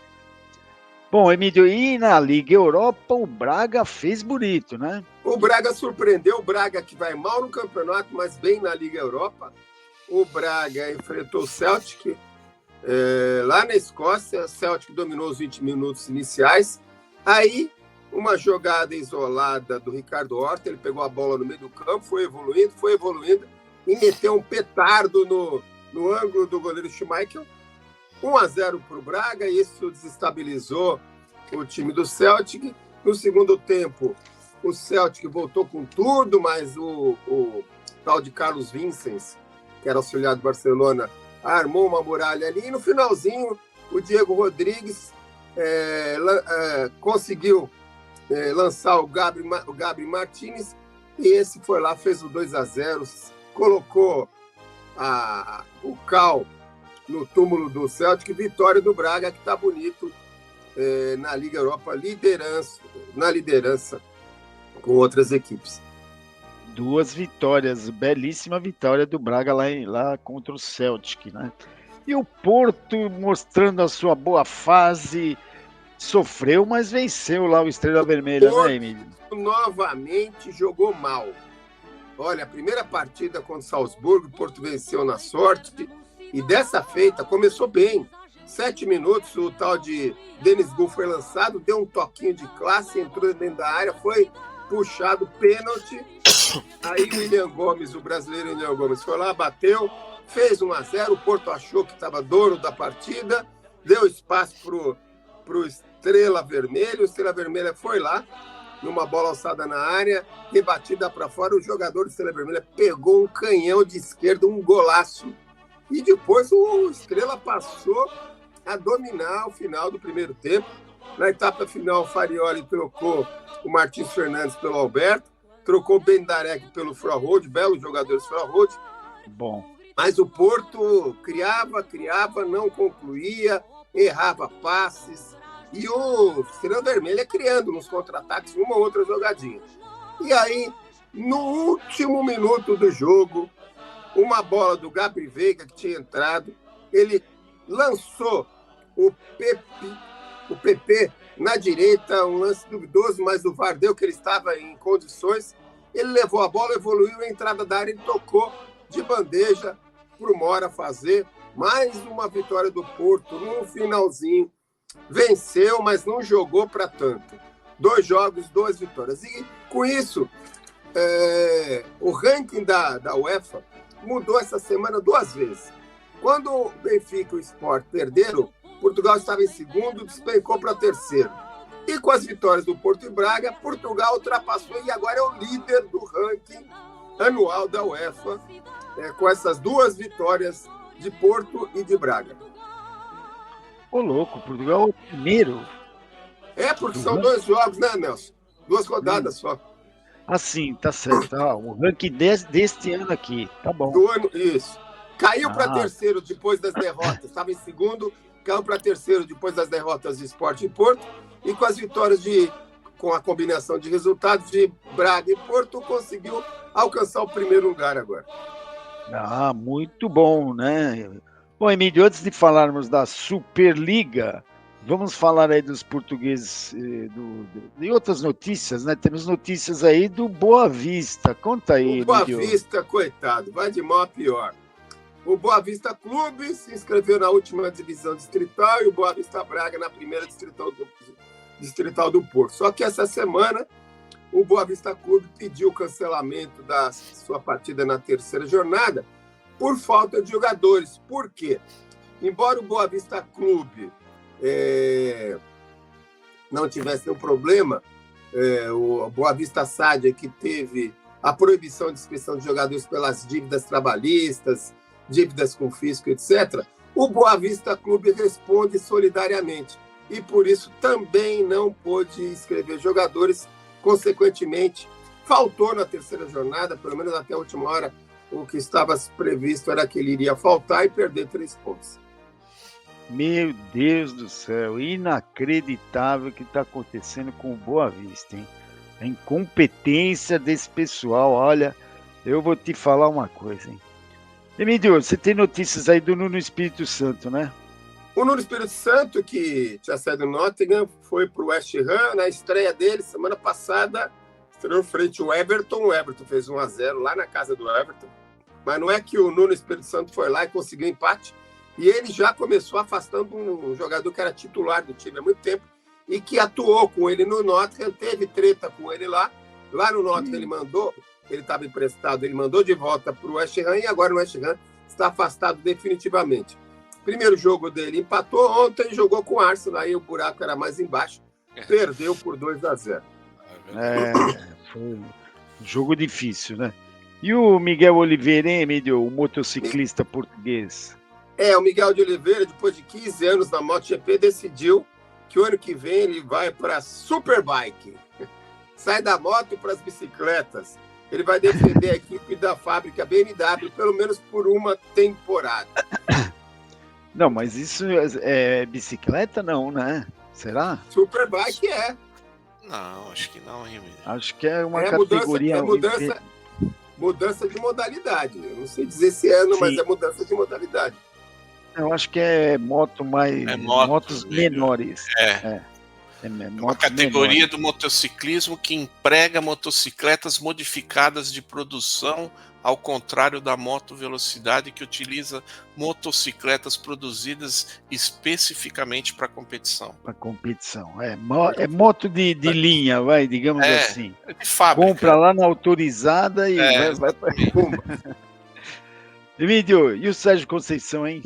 Bom, Emílio, e na Liga Europa o Braga fez bonito, né? O Braga surpreendeu, o Braga que vai mal no campeonato, mas bem na Liga Europa. O Braga enfrentou o Celtic lá na Escócia. O Celtic dominou os 20 minutos iniciais. Aí, uma jogada isolada do Ricardo Horta, ele pegou a bola no meio do campo, foi evoluindo e meteu um petardo no ângulo do goleiro Schmeichel. 1-0 para o Braga, e isso desestabilizou o time do Celtic. No segundo tempo, o Celtic voltou com tudo, mas o tal de Carlos Vincens, que era auxiliar do Barcelona, armou uma muralha ali. E no finalzinho, o Diego Rodrigues conseguiu lançar o Gabri Martínez, e esse foi lá, fez o 2-0, colocou o Cal no túmulo do Celtic. Vitória do Braga, que está bonito na Liga Europa, na liderança com outras equipes. 2 vitórias, belíssima vitória do Braga lá contra o Celtic, né? E o Porto mostrando a sua boa fase, sofreu, mas venceu lá o Estrela Vermelha, né, Emílio? Novamente jogou mal. Olha, a primeira partida contra o Salzburgo, o Porto venceu na sorte, e dessa feita começou bem. 7 minutos, o tal de Denis Gu foi lançado, deu um toquinho de classe, entrou dentro da área, foi puxado, pênalti. Aí o William Gomes, o brasileiro William Gomes, foi lá, bateu, fez 1-0. O Porto achou que estava dono da partida, deu espaço pro Estrela Vermelha. O Estrela Vermelha foi lá, numa bola alçada na área, rebatida para fora. O jogador do Estrela Vermelha pegou um canhão de esquerda, um golaço. E depois o Estrela passou a dominar o final do primeiro tempo. Na etapa final, o Farioli trocou o Martins Fernandes pelo Alberto, trocou o Bendarek pelo Froholt, belos jogadores Froholt. Bom. Mas o Porto criava, não concluía, errava passes. E o Estrela Vermelha criando nos contra-ataques uma ou outra jogadinha. E aí, no último minuto do jogo, uma bola do Gabri Veiga, que tinha entrado, ele lançou o PP na direita, um lance duvidoso, mas o VAR deu que ele estava em condições. Ele levou a bola, evoluiu a entrada da área e tocou de bandeja para o Mora fazer. Mais uma vitória do Porto no finalzinho. Venceu, mas não jogou para tanto. 2 jogos, 2 vitórias. E com isso, o ranking da UEFA mudou essa semana 2 vezes. Quando o Benfica e o Sport perderam, Portugal estava em segundo, despencou para terceiro. E com as vitórias do Porto e Braga, Portugal ultrapassou e agora é o líder do ranking anual da UEFA, com essas 2 vitórias de Porto e de Braga. Ô, louco, Portugal é o primeiro. Porque são 2 jogos, né, Nelson? 2 rodadas só. Assim, tá certo. O ranking deste ano aqui, tá bom. Do ano, isso. Caiu para terceiro depois das derrotas. Estava em segundo, caiu para terceiro depois das derrotas de Sport e Porto. E com as vitórias com a combinação de resultados de Braga e Porto, conseguiu alcançar o primeiro lugar agora. Muito bom, né? Bom, Emílio, antes de falarmos da Superliga, vamos falar aí dos portugueses e outras notícias, né? Temos notícias aí do Boa Vista. Conta aí, Emílio. Boa Emílio. Vista, coitado, vai de mal a pior. O Boa Vista Clube se inscreveu na última divisão distrital e o Boa Vista Braga na primeira distrital do Porto. Só que essa semana o Boa Vista Clube pediu o cancelamento da sua partida na terceira jornada por falta de jogadores. Por quê? Embora o Boa Vista Clube não tivesse nenhum problema, o Boa Vista Sádia, que teve a proibição de inscrição de jogadores pelas dívidas trabalhistas, dívidas com fisco, etc., O Boa Vista Clube responde solidariamente e, por isso, também não pôde inscrever jogadores. Consequentemente, faltou na terceira jornada, pelo menos até a última hora, o que estava previsto era que ele iria faltar e perder 3 pontos. Meu Deus do céu, inacreditável o que está acontecendo com o Boa Vista, hein? A incompetência desse pessoal, olha, eu vou te falar uma coisa, hein? Emílio, você tem notícias aí do Nuno Espírito Santo, né? O Nuno Espírito Santo, que tinha saído do Nottingham, foi para o West Ham na estreia dele, semana passada, estreou frente ao Everton. O Everton fez 1-0 lá na casa do Everton. Mas não é que o Nuno Espírito Santo foi lá e conseguiu empate. E ele já começou afastando um jogador que era titular do time há muito tempo e que atuou com ele no Nottingham, teve treta com ele lá. Lá no Nottingham ele estava emprestado, ele mandou de volta para o West Ham e agora o West Ham está afastado definitivamente. Primeiro jogo dele empatou, ontem jogou com o Arsenal, aí o buraco era mais embaixo, perdeu por 2-0. Foi um jogo difícil, né? E o Miguel Oliveira, hein, Emílio, o motociclista português? O Miguel de Oliveira, depois de 15 anos na MotoGP, decidiu que o ano que vem ele vai para a Superbike. Sai da moto para as bicicletas. Ele vai defender a equipe da fábrica BMW, pelo menos por uma temporada. Não, mas isso é bicicleta não, né? Será? Superbike é. Não, acho que não, hein, Emílio? Acho que é uma categoria... Mudança de modalidade. Eu não sei dizer se é, mas é mudança de modalidade. Eu acho que é moto mais... motos menores. É uma categoria do motociclismo que emprega motocicletas modificadas de produção, ao contrário da moto velocidade, que utiliza motocicletas produzidas especificamente para competição. Para competição, é moto de linha, digamos assim. É de fábrica. Compra lá na autorizada e vai para Pumba. Emílio, e o Sérgio Conceição, hein?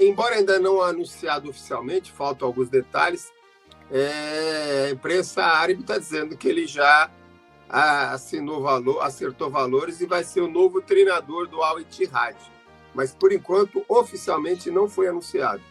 Embora ainda não anunciado oficialmente, faltam alguns detalhes, a imprensa árabe está dizendo que ele já acertou valores e vai ser o novo treinador do Al Ittihad. Mas, por enquanto, oficialmente não foi anunciado.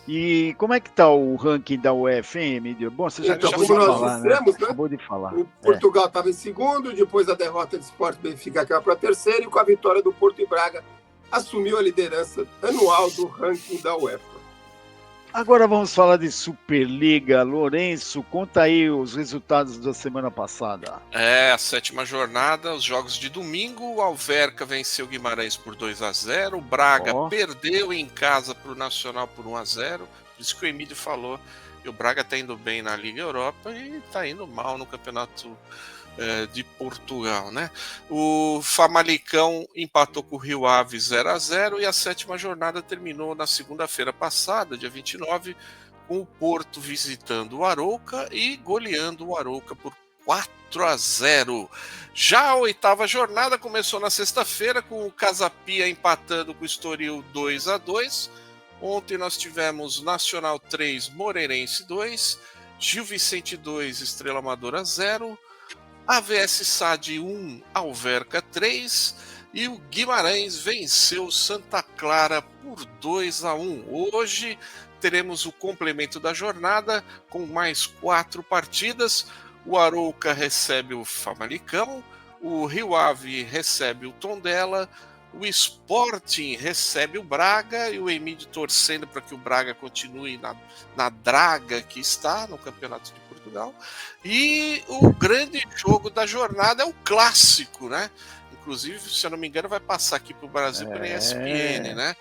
E como é que está o ranking da UEFA, hein, Emílio? Bom, você já acabou de falar, né? Acabou de falar. O Portugal estava em segundo, depois da derrota do Sport Benfica caiu para terceiro, e com a vitória do Porto e Braga, assumiu a liderança anual do ranking da UEFA. Agora vamos falar de Superliga. Lourenço, conta aí os resultados da semana passada. A sétima jornada, os jogos de domingo, o Alverca venceu o Guimarães por 2-0, o Braga perdeu em casa para o Nacional por 1-0, por isso que o Emílio falou, e o Braga está indo bem na Liga Europa e está indo mal no Campeonato de Portugal, né? O Famalicão empatou com o Rio Ave 0-0 e a sétima jornada terminou na segunda-feira passada, dia 29, com o Porto visitando o Arouca e goleando o Arouca por 4-0. Já a oitava jornada começou na sexta-feira com o Casa Pia empatando com o Estoril 2-2. Ontem nós tivemos Nacional 3, Moreirense 2, Gil Vicente 2, Estrela Amadora 0, AVS SAD 1, Alverca 3 e o Guimarães venceu Santa Clara por 2-1. Hoje teremos o complemento da jornada com mais 4 partidas. O Arouca recebe o Famalicão, o Rio Ave recebe o Tondela, o Sporting recebe o Braga e o Emílio torcendo para que o Braga continue na draga que está no Campeonato de Portugal. E o grande jogo da jornada é o clássico, né? Inclusive, se eu não me engano, vai passar aqui para o Brasil pela ESPN, né?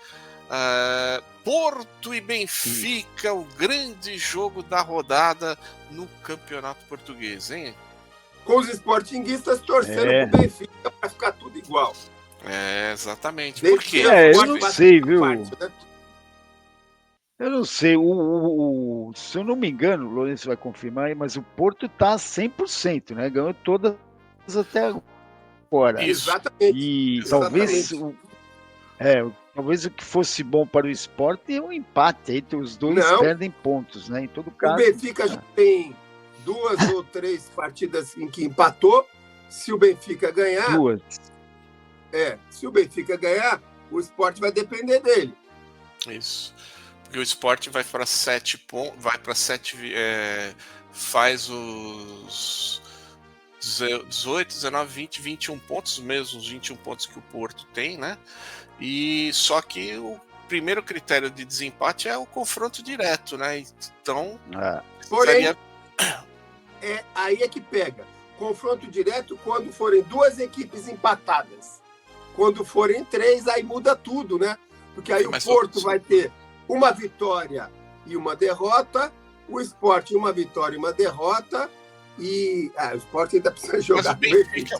Porto e Benfica, o grande jogo da rodada no Campeonato Português, hein? Com os sportinguistas torcendo pro Benfica para ficar tudo igual. Exatamente. Por quê? Eu não sei, viu? Eu não sei. Se eu não me engano, o Lourenço vai confirmar, mas o Porto está 100%, né? Ganhou todas até agora. Exatamente. E Exatamente. talvez o que fosse bom para o Sport é um empate. Aí os dois perdem pontos, né? Em todo caso. O Benfica já tem 2 ou 3 partidas em que empatou. Se o Benfica ganhar. Duas. Se o Benfica ganhar, o Sport vai depender dele. Isso. Porque o Sport vai para 7 pontos, vai para 7, faz os 18, 19, 20, 21 pontos, os mesmos 21 pontos que o Porto tem, né? E só que o primeiro critério de desempate é o confronto direto, né? Então, porém, aí é que pega. Confronto direto quando forem duas equipes empatadas. Quando forem 3, aí muda tudo, né? Porque aí o Porto vai ter uma vitória e uma derrota, o Sport uma vitória e uma derrota, e o Sport ainda precisa jogar.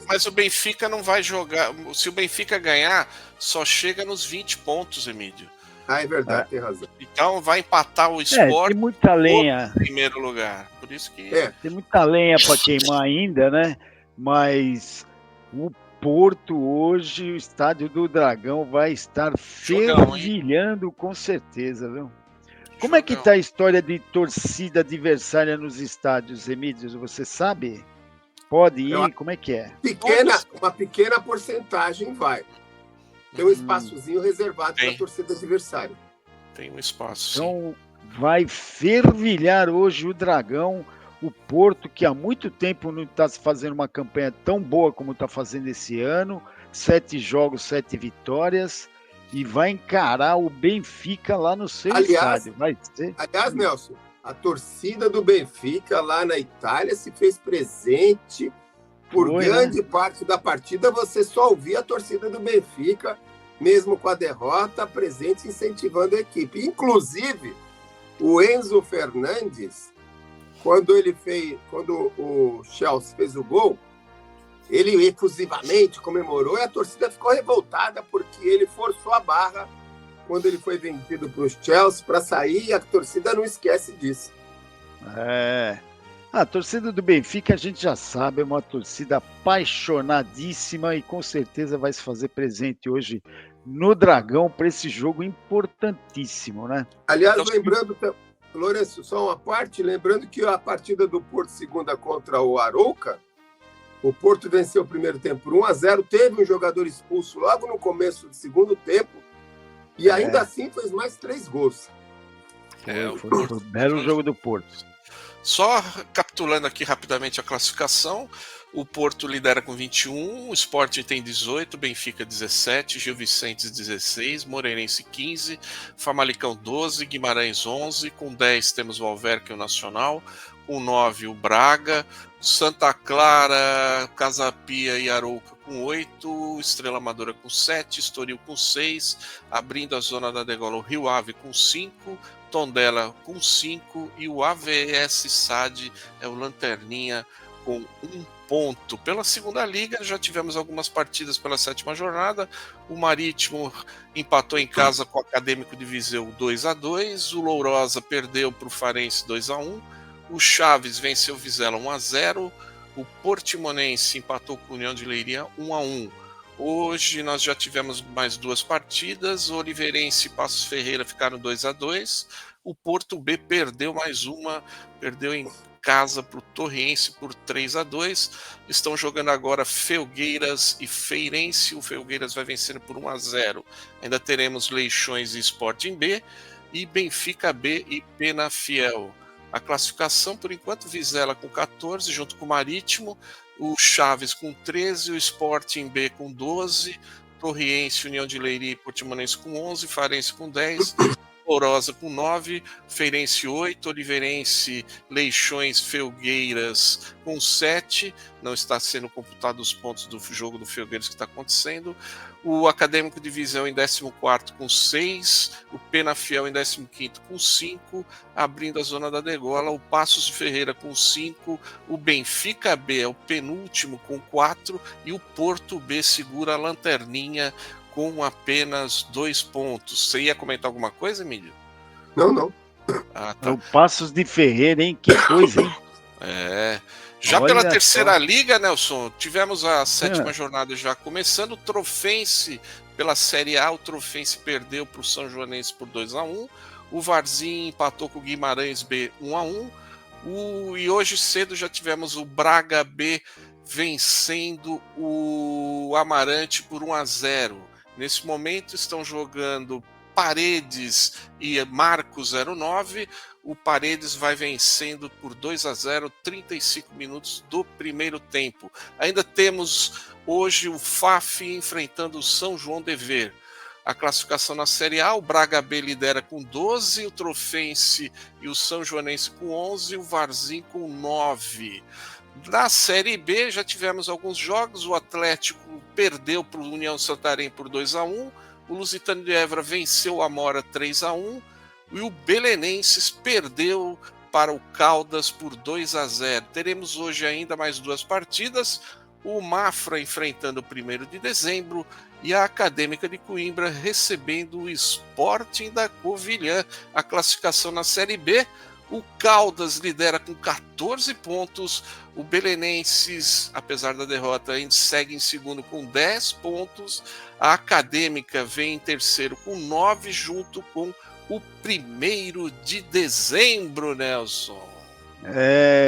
Mas o Benfica não vai jogar. Se o Benfica ganhar, só chega nos 20 pontos, Emílio. É verdade, tem razão. Então vai empatar o Sport tem muita lenha. em primeiro lugar. Por isso que. Tem muita lenha para queimar ainda, né? Mas o Porto hoje, o estádio do Dragão vai estar fervilhando com certeza, viu? Como é que tá a história de torcida adversária nos estádios, Emílio? Você sabe? Pode ir? Como é que é? Uma pequena porcentagem vai. Tem um espaçozinho reservado para a torcida adversária. Tem um espaço. Então vai fervilhar hoje o Dragão, o Porto, que há muito tempo não está fazendo uma campanha tão boa como está fazendo esse ano. 7 jogos, 7 vitórias. E vai encarar o Benfica lá no seu estádio. Vai ser. Aliás, Nelson, a torcida do Benfica lá na Itália se fez presente. Por grande parte da partida, você só ouvia a torcida do Benfica, mesmo com a derrota, presente, incentivando a equipe. Inclusive, o Enzo Fernandes, quando o Chelsea fez o gol, ele efusivamente comemorou e a torcida ficou revoltada porque ele forçou a barra quando ele foi vendido para o Chelsea para sair, e a torcida não esquece disso. A torcida do Benfica, a gente já sabe, é uma torcida apaixonadíssima e com certeza vai se fazer presente hoje no Dragão para esse jogo importantíssimo, né? Aliás, lembrando, Lourenço, só uma parte, lembrando que a partida do Porto segunda contra o Arouca, o Porto venceu o primeiro tempo por 1-0, teve um jogador expulso logo no começo do segundo tempo e ainda assim fez mais 3 gols. Foi um belo jogo do Porto. Só recapitulando aqui rapidamente a classificação, o Porto lidera com 21, o Sporting tem 18, Benfica 17, Gil Vicente 16, Moreirense 15, Famalicão 12, Guimarães 11, com 10 temos o Alverca e o Nacional, com 9 o Braga, Santa Clara, Casa Pia e Arouca com 8, Estrela Amadora com 7, Estoril com 6, abrindo a zona da degola o Rio Ave com 5, Tondela com 5 e o AVS SAD é o Lanterninha com 1 ponto. Pela segunda liga já tivemos algumas partidas pela 7ª jornada. O Marítimo empatou em casa com o Acadêmico de Viseu 2-2, o Lourosa perdeu para o Farense 2-1, o Chaves venceu o Vizela 1-0, o Portimonense empatou com o União de Leiria 1-1. Hoje nós já tivemos mais 2 partidas, o Oliveirense e Passos Ferreira ficaram 2-2, o Porto B perdeu mais uma, perdeu em casa para o Torriense por 3-2, estão jogando agora Felgueiras e Feirense, o Felgueiras vai vencendo por 1-0, ainda teremos Leixões e Sporting B, e Benfica B e Penafiel. A classificação, por enquanto, Vizela com 14, junto com o Marítimo, o Chaves com 13, o Sporting B com 12, Torriense, União de Leiria e Portimonense com 11, Farense com 10, Lourosa com 9, Feirense 8, Oliveirense, Leixões, Felgueiras com 7, não está sendo computado os pontos do jogo do Felgueiras que está acontecendo, o Acadêmico de Viseu em 14º com 6, o Penafiel em 15º com 5, abrindo a zona da degola, o Passos de Ferreira com 5, o Benfica B é o penúltimo com 4 e o Porto B segura a lanterninha com apenas 2 pontos. Você ia comentar alguma coisa, Emílio? Não. Ah, tá. O Passos de Ferreira, hein? Que coisa, hein? Já Olha pela terceira só. liga, Nelson, tivemos a 7ª jornada já começando. O Trofense, pela Série A, o Trofense perdeu para o São Joanense por 2-1. O Varzim empatou com o Guimarães B 1-1. E hoje cedo já tivemos o Braga B vencendo o Amarante por 1-0. Nesse momento estão jogando Paredes e Marco 09. O Paredes vai vencendo por 2-0, 35 minutos do primeiro tempo. Ainda temos hoje o FAF enfrentando o São João de Ver. A classificação na Série A, o Braga B lidera com 12, o Trofense e o São Joanense com 11, o Varzim com 9. Na Série B já tivemos alguns jogos, o Atlético perdeu para o União Santarém por 2-1, o Lusitano de Évora venceu o Amora 3-1 e o Belenenses perdeu para o Caldas por 2-0. Teremos hoje ainda mais 2 partidas, o Mafra enfrentando o 1º de dezembro e a Acadêmica de Coimbra recebendo o Sporting da Covilhã. A classificação na Série B, o Caldas lidera com 14 pontos, o Belenenses, apesar da derrota, ainda segue em segundo com 10 pontos, a Acadêmica vem em terceiro com 9, junto com o 1º de dezembro, Nelson.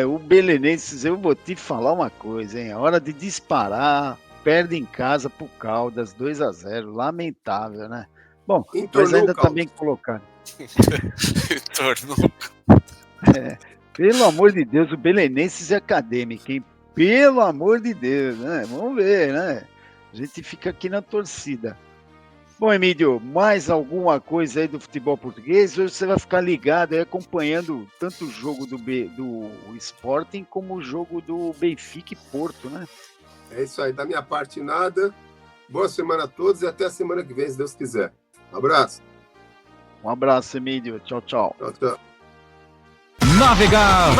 O Belenenses, eu vou te falar uma coisa, hein? A hora de disparar, perde em casa pro Caldas, 2-0, lamentável, né? Bom, mas ainda tá bem colocado. Tornou. Pelo amor de Deus, o Belenenses é Acadêmica, hein? Pelo amor de Deus, né? Vamos ver, né? A gente fica aqui na torcida. Bom, Emílio, mais alguma coisa aí do futebol português? Hoje você vai ficar ligado aí acompanhando tanto o jogo do Sporting como o jogo do Benfica e Porto, né? É isso aí, da minha parte nada. Boa semana a todos e até a semana que vem, se Deus quiser. Um abraço. Um abraço, Emílio. Tchau, tchau. Tchau, tchau. Navegar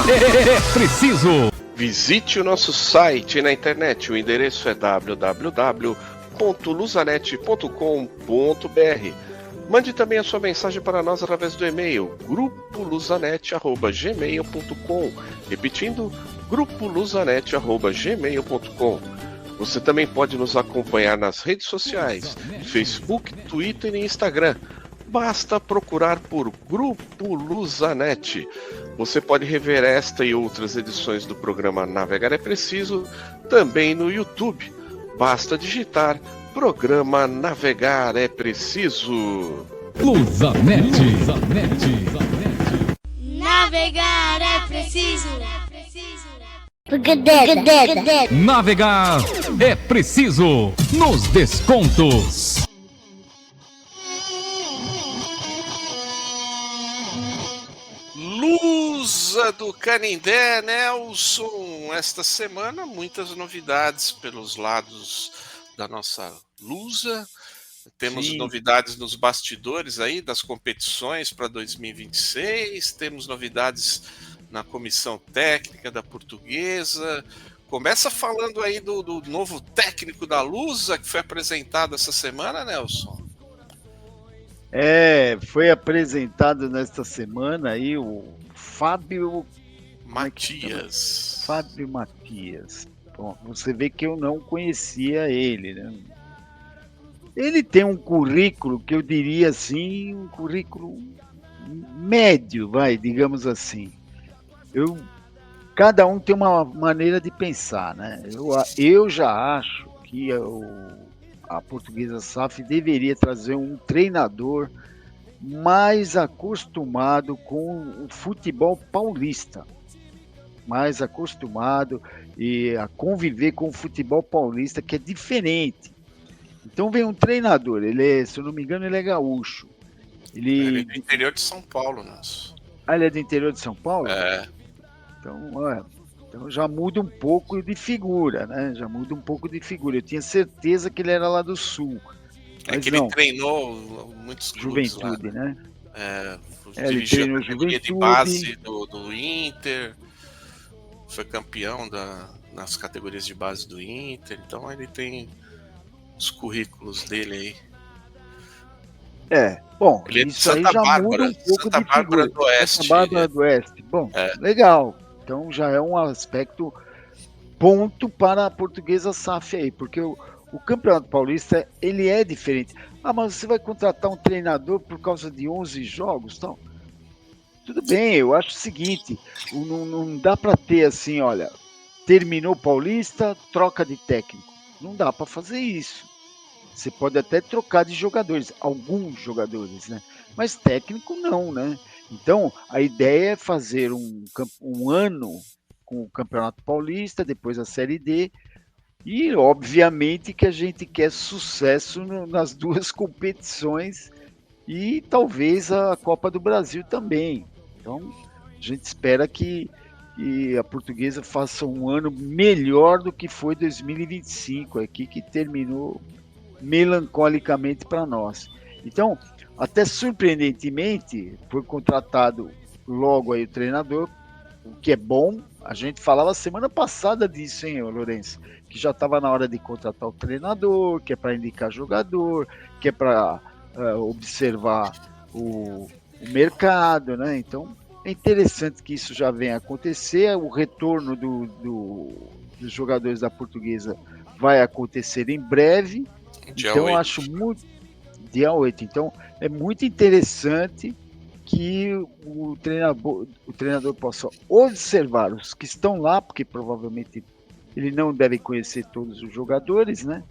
é preciso. Visite o nosso site na internet. O endereço é www.luzanet.com.br. Mande também a sua mensagem para nós através do e-mail grupoluzanet@gmail.com. Repetindo, grupoluzanet@gmail.com. Você também pode nos acompanhar nas redes sociais, Facebook, Twitter e Instagram. Basta procurar por Grupo Luzanet. Você pode rever esta e outras edições do programa Navegar é Preciso também no YouTube. Basta digitar Programa Navegar é Preciso. Luzanet. Navegar é preciso. Navegar é preciso nos descontos. Lusa do Canindé, Nelson. Esta semana, muitas novidades pelos lados da nossa Lusa. Temos novidades nos bastidores aí das competições para 2026. Temos novidades na comissão técnica da Portuguesa. Começa falando aí do novo técnico da Lusa que foi apresentado essa semana, Nelson. Foi apresentado nesta semana aí o Fábio Matias. Fábio Matias. Bom, você vê que eu não conhecia ele, né? Ele tem um currículo que eu diria assim, um currículo médio, digamos assim. Cada um tem uma maneira de pensar, né? Eu já acho que a Portuguesa SAF deveria trazer um treinador mais acostumado com o futebol paulista, mais acostumado a conviver com o futebol paulista, que é diferente. Então vem um treinador, se eu não me engano, ele é gaúcho. Ele é do interior de São Paulo, nosso. Ele é do interior de São Paulo? É. Então já muda um pouco de figura, né? Eu tinha certeza que ele era lá do Sul. É que ele treinou muitos clubes Juventude, lá, né? Ele treinou a categoria de base do Inter, foi campeão nas categorias de base do Inter, então ele tem os currículos dele aí. Bom, ele é de isso aí Santa já Bárbara, muda um pouco Santa de Bárbara figura. do Oeste. Santa Bárbara do Oeste. Bom, legal. Então já é um aspecto ponto para a Portuguesa SAF aí, porque o Campeonato Paulista, ele é diferente. Mas você vai contratar um treinador por causa de 11 jogos, tal? Tudo bem, eu acho o seguinte, não dá para ter assim, olha, terminou o Paulista, troca de técnico. Não dá para fazer isso. Você pode até trocar de jogadores, alguns jogadores, né? Mas técnico não, né? Então, a ideia é fazer um ano com o Campeonato Paulista, depois a Série D, e obviamente que a gente quer sucesso nas duas competições e talvez a Copa do Brasil também. Então, a gente espera que a Portuguesa faça um ano melhor do que foi 2025, aqui que terminou melancolicamente para nós. Então, até surpreendentemente, foi contratado logo aí o treinador, o que é bom. A gente falava semana passada disso, hein, Lourenço? Que já estava na hora de contratar o treinador, que é para indicar jogador, que é para observar o mercado, né? Então, é interessante que isso já venha a acontecer. O retorno dos jogadores da Portuguesa vai acontecer em breve. Dia Então, 8. acho muito. Dia 8. Então, é muito interessante que o treinador possa observar os que estão lá, porque provavelmente ele não deve conhecer todos os jogadores, né?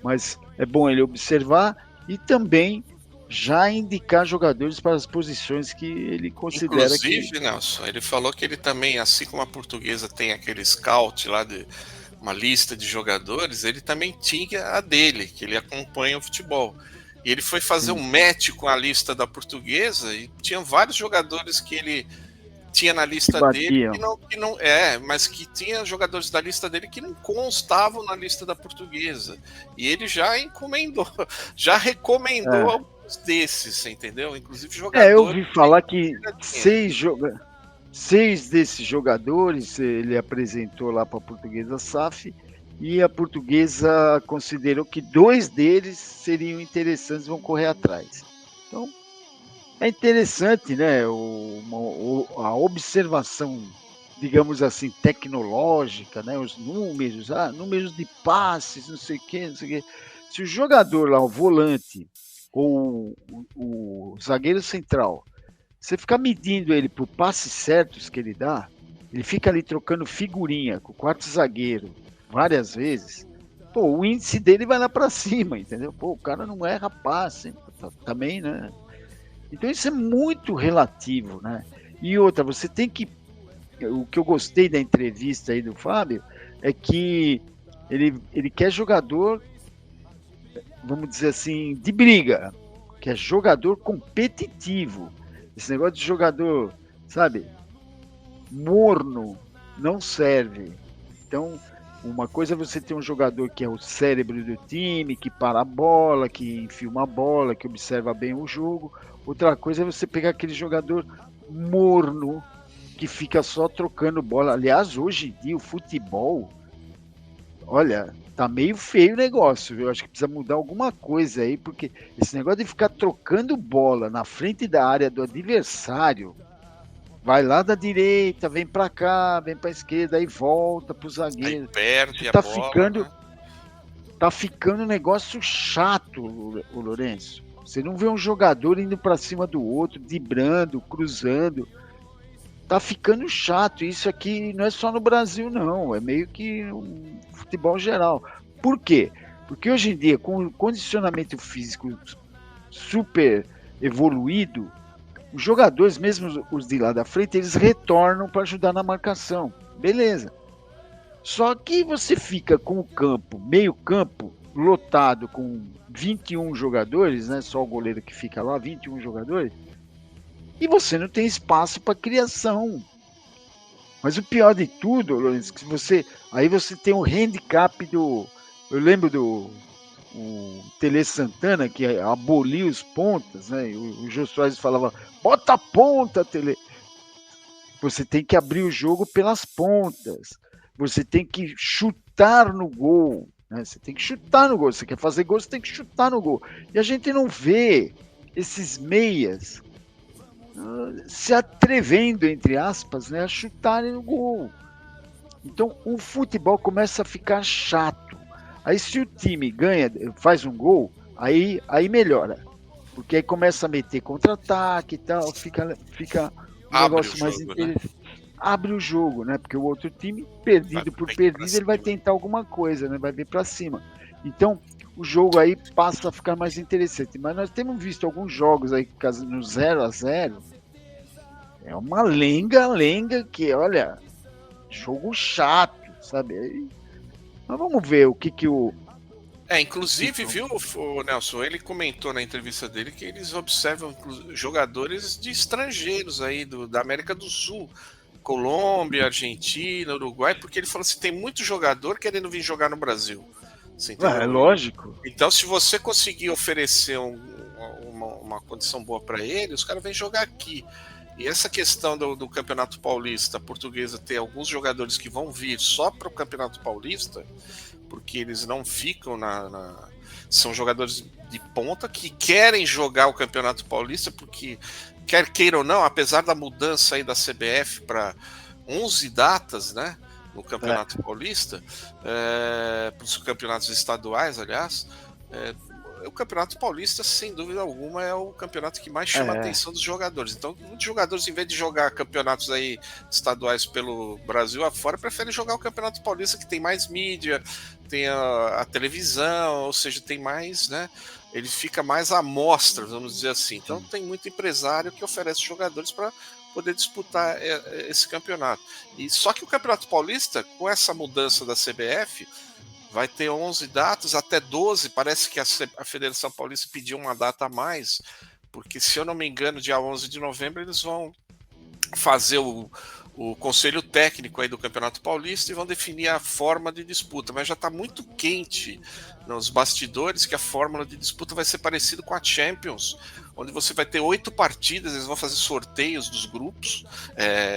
Mas é bom ele observar e também já indicar jogadores para as posições que ele considera. Inclusive, Nelson, ele falou que ele também, assim como a Portuguesa tem aquele scout lá de uma lista de jogadores, ele também tinha a dele, que ele acompanha o futebol. E ele foi fazer um match com a lista da Portuguesa e tinha vários jogadores que ele tinha na lista dele mas que tinha jogadores da lista dele que não constavam na lista da Portuguesa. E ele já encomendou, já recomendou alguns desses, entendeu? Inclusive jogadores. Eu ouvi falar que 6 desses jogadores ele apresentou lá para a Portuguesa SAF. E a Portuguesa considerou que 2 deles seriam interessantes, vão correr atrás. Então, é interessante, né? A observação, digamos assim, tecnológica, né? Os números, números de passes, não sei o quê. Se o jogador lá, o volante, ou o zagueiro central, você ficar medindo ele por passes certos que ele dá, ele fica ali trocando figurinha com o quarto zagueiro várias vezes, o índice dele vai lá para cima, entendeu? O cara não erra passe, também, né? Então isso é muito relativo, né? E outra, você tem que... O que eu gostei da entrevista aí do Fábio é que ele quer jogador, vamos dizer assim, de briga, que é jogador competitivo. Esse negócio de jogador, sabe, morno, não serve. Então, uma coisa é você ter um jogador que é o cérebro do time, que para a bola, que enfia uma bola, que observa bem o jogo. Outra coisa é você pegar aquele jogador morno, que fica só trocando bola. Aliás, hoje em dia o futebol, olha, tá meio feio o negócio, viu? Acho que precisa mudar alguma coisa aí, porque esse negócio de ficar trocando bola na frente da área do adversário, vai lá da direita, vem para cá, vem para esquerda, aí volta pro zagueiro. Aí perde tá a bola, né? Tá ficando um negócio chato, o Lourenço. Você não vê um jogador indo para cima do outro, driblando, cruzando. Tá ficando chato. Isso aqui não é só no Brasil, não. É meio que um futebol geral. Por quê? Porque hoje em dia, com o condicionamento físico super evoluído, os jogadores, mesmo os de lá da frente, eles retornam para ajudar na marcação. Beleza. Só que você fica com o campo, meio campo, lotado com 21 jogadores, né? Só o goleiro que fica lá, 21 jogadores, e você não tem espaço para criação. Mas o pior de tudo, Lourenço, que aí você tem o handicap do... Eu lembro do Tele Santana, que aboliu os pontas, né? O Jô Soares falava, bota a ponta, Tele. Você tem que abrir o jogo pelas pontas. Você tem que chutar no gol, né? Você tem que chutar no gol. Você quer fazer gol, você tem que chutar no gol. E a gente não vê esses meias se atrevendo, entre aspas, né, a chutarem no gol. Então o futebol começa a ficar chato. Aí se o time ganha, faz um gol, aí melhora. Porque aí começa a meter contra-ataque e tal, fica um negócio mais interessante. Né? Abre o jogo, né? Porque o outro time, perdido por perdido, ele vai tentar alguma coisa, né? Vai vir para cima. Então, o jogo aí passa a ficar mais interessante. Mas nós temos visto alguns jogos aí no 0-0. É uma lenga que, olha, jogo chato, sabe? Mas vamos ver o que o... Inclusive, viu, o Nelson, ele comentou na entrevista dele que eles observam jogadores de estrangeiros aí da América do Sul, Colômbia, Argentina, Uruguai, porque ele falou assim, tem muito jogador querendo vir jogar no Brasil. É lógico. Então, se você conseguir oferecer uma condição boa para ele, os caras vêm jogar aqui. E essa questão do Campeonato Paulista, a Portuguesa ter alguns jogadores que vão vir só para o Campeonato Paulista, porque eles não ficam são jogadores de ponta que querem jogar o Campeonato Paulista, porque quer queira ou não, apesar da mudança aí da CBF para 11 datas, né, no Campeonato Paulista, para os campeonatos estaduais, aliás, o Campeonato Paulista, sem dúvida alguma, é o campeonato que mais chama a atenção dos jogadores. Então, muitos jogadores, em vez de jogar campeonatos aí estaduais pelo Brasil afora, preferem jogar o Campeonato Paulista, que tem mais mídia, tem a televisão, ou seja, tem mais, né? Ele fica mais à mostra, vamos dizer assim. Então, tem muito empresário que oferece jogadores para poder disputar esse campeonato. E só que o Campeonato Paulista, com essa mudança da CBF, vai ter 11 datas, até 12, parece que a Federação Paulista pediu uma data a mais, porque, se eu não me engano, dia 11 de novembro eles vão fazer o conselho técnico aí do Campeonato Paulista e vão definir a forma de disputa, mas já está muito quente nos bastidores que a fórmula de disputa vai ser parecida com a Champions, onde você vai ter 8 partidas, eles vão fazer sorteios dos grupos,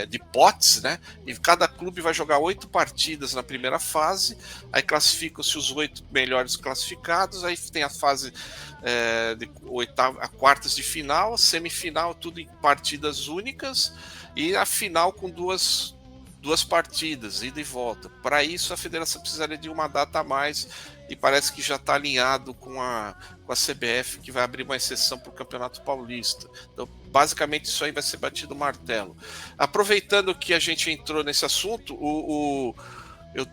de potes, né? E cada clube vai jogar 8 partidas na primeira fase, aí classificam-se os 8 melhores classificados, aí tem a fase de quartas de final, semifinal, tudo em partidas únicas, e a final com duas partidas, ida e volta. Para isso, a federação precisaria de uma data a mais, e parece que já está alinhado com a CBF, que vai abrir uma exceção para o Campeonato Paulista. Então, basicamente, isso aí vai ser batido o martelo. Aproveitando que a gente entrou nesse assunto,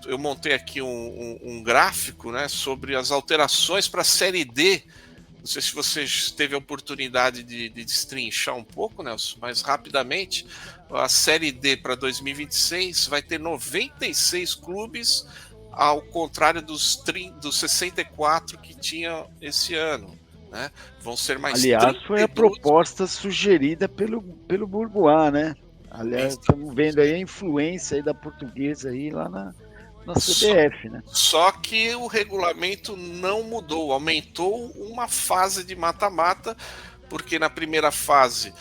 eu montei aqui um gráfico, né, sobre as alterações para a Série D. Não sei se você teve a oportunidade de destrinchar um pouco, Nelson, mas rapidamente, a Série D para 2026 vai ter 96 clubes, ao contrário dos 64 que tinha esse ano, né? Vão ser mais 32. Aliás, foi a proposta sugerida pelo Bourbois, né? Aliás, estamos vendo aí a influência aí da Portuguesa aí lá na CBF, né? Só que o regulamento não mudou, aumentou uma fase de mata-mata, porque na primeira fase,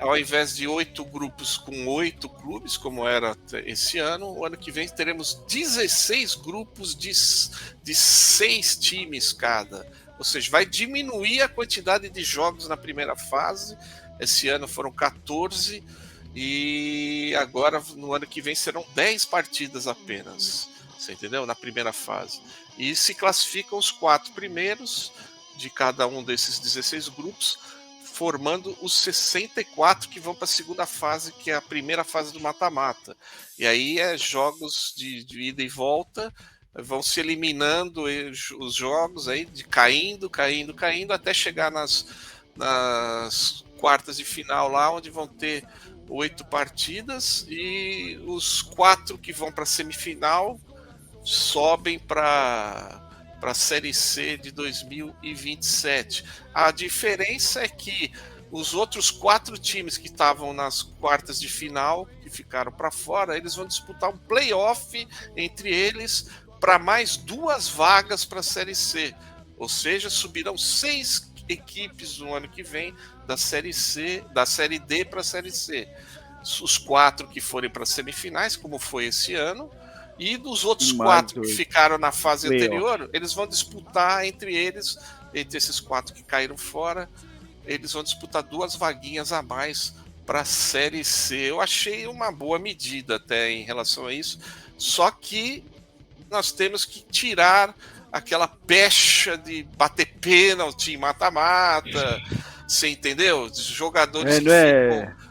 ao invés de 8 grupos com 8 clubes, como era esse ano, o ano que vem teremos 16 grupos de 6 times cada. Ou seja, vai diminuir a quantidade de jogos na primeira fase. Esse ano foram 14 e agora no ano que vem serão 10 partidas apenas. Você entendeu? Na primeira fase. E se classificam os 4 primeiros de cada um desses 16 grupos, formando os 64 que vão para a segunda fase, que é a primeira fase do mata-mata. E aí jogos de ida e volta, vão se eliminando os jogos aí, caindo, até chegar nas quartas de final lá, onde vão ter 8 partidas, e os 4 que vão para a semifinal sobem para a Série C de 2027. A diferença é que os outros 4 times que estavam nas quartas de final, que ficaram para fora, eles vão disputar um play-off entre eles para mais 2 vagas para a Série C. Ou seja, subirão 6 equipes no ano que vem da Série C, da Série D para a Série C. Os 4 que forem para semifinais, como foi esse ano, e dos outros 4 que ficaram na fase anterior, eles vão disputar entre esses 4 que caíram fora, eles vão disputar 2 vaguinhas a mais para a Série C. Eu achei uma boa medida até em relação a isso, só que nós temos que tirar aquela pecha de bater pênalti em mata-mata, você entendeu? Jogadores que ficam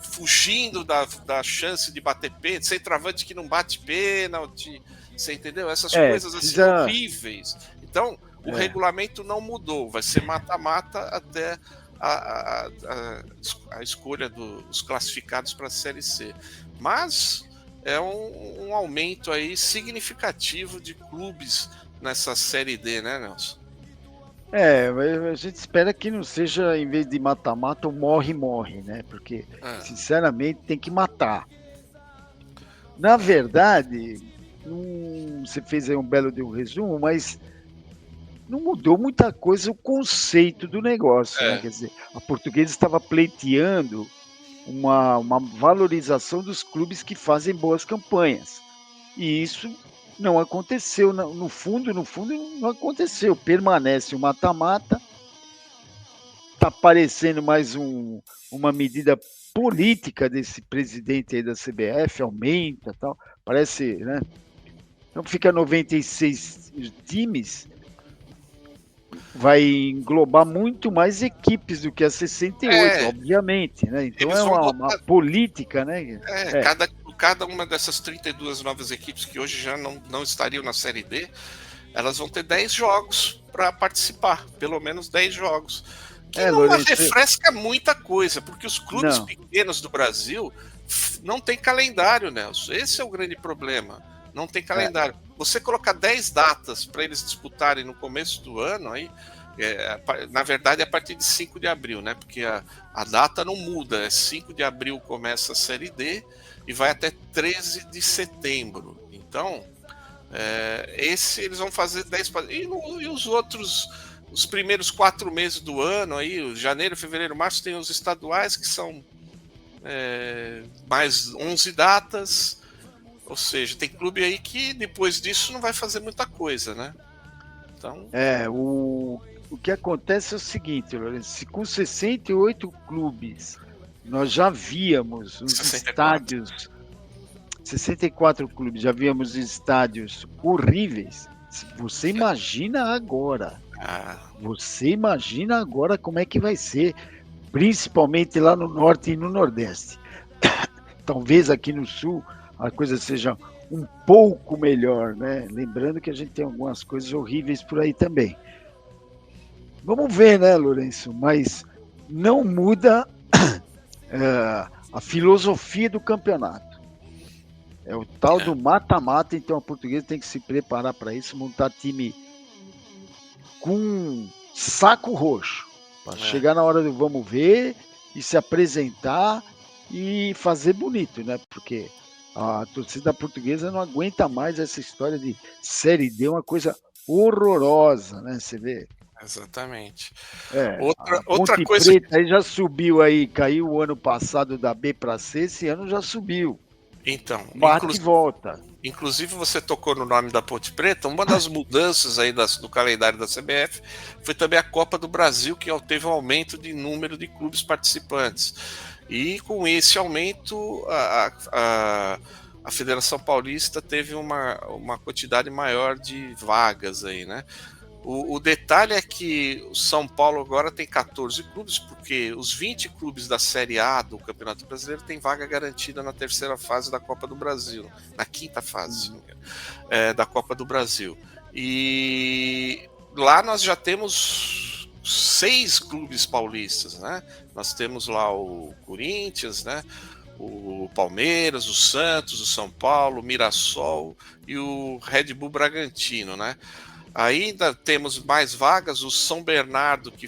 fugindo da chance de bater pênalti, centroavante que não bate pênalti, você entendeu? Essas coisas assim horríveis. Então, O regulamento não mudou, vai ser mata-mata até a escolha dos classificados para a Série C. Mas é um aumento aí significativo de clubes nessa Série D, né, Nelson? A gente espera que não seja, em vez de mata-mata, o morre-morre, né? Porque, sinceramente, tem que matar. Na verdade, você fez aí um belo de um resumo, mas não mudou muita coisa o conceito do negócio, né? Quer dizer, a Portuguesa estava pleiteando uma valorização dos clubes que fazem boas campanhas. E isso não aconteceu. No fundo, não aconteceu. Permanece o mata-mata. Está parecendo mais uma medida política desse presidente aí da CBF, aumenta tal. Parece, né? Então fica 96 times, vai englobar muito mais equipes do que a 68, obviamente, né? Então é uma política, né? Cada uma dessas 32 novas equipes que hoje já não estariam na Série D, elas vão ter 10 jogos para participar, pelo menos 10 jogos. Que não refresca muita coisa, porque os clubes pequenos do Brasil não tem calendário, Nelson. Esse é o grande problema. Não tem calendário. Você colocar 10 datas para eles disputarem no começo do ano, aí, na verdade é a partir de 5 de abril, né? Porque a data não muda. 5 de abril começa a Série D e vai até 13 de setembro. Então, eles vão fazer 10... E os outros... Os primeiros 4 meses do ano, aí, janeiro, fevereiro, março, tem os estaduais, que são mais 11 datas. Ou seja, tem clube aí que depois disso não vai fazer muita coisa, né? Então... O que acontece é o seguinte, Lourenço, se com 68 clubes nós já víamos os 64. estádios, 64 clubes, já víamos estádios horríveis, você imagina agora. Você imagina agora como é que vai ser, principalmente lá no Norte e no Nordeste. Talvez aqui no Sul a coisa seja um pouco melhor, né? Lembrando que a gente tem algumas coisas horríveis por aí também. Vamos ver, né, Lourenço? Mas não muda a filosofia do campeonato. É o tal do mata-mata, então a Portuguesa tem que se preparar para isso, montar time com saco roxo, para chegar na hora do vamos ver e se apresentar e fazer bonito, né? Porque a torcida portuguesa não aguenta mais essa história de Série D, uma coisa horrorosa, né? Você vê. Exatamente. Outra coisa. Preta aí já subiu aí, caiu o ano passado da B para C, esse ano já subiu. Então, bate e volta. Inclusive você tocou no nome da Ponte Preta. Uma das mudanças aí do calendário da CBF foi também a Copa do Brasil, que teve um aumento de número de clubes participantes. E com esse aumento, a Federação Paulista teve uma quantidade maior de vagas aí, né? O detalhe é que o São Paulo agora tem 14 clubes, porque os 20 clubes da Série A do Campeonato Brasileiro têm vaga garantida na terceira fase da Copa do Brasil, na quinta fase da Copa do Brasil. E lá nós já temos 6 clubes paulistas, né? Nós temos lá o Corinthians, né? O Palmeiras, o Santos, o São Paulo, o Mirassol e o Red Bull Bragantino, né? Ainda temos mais vagas, o São Bernardo, que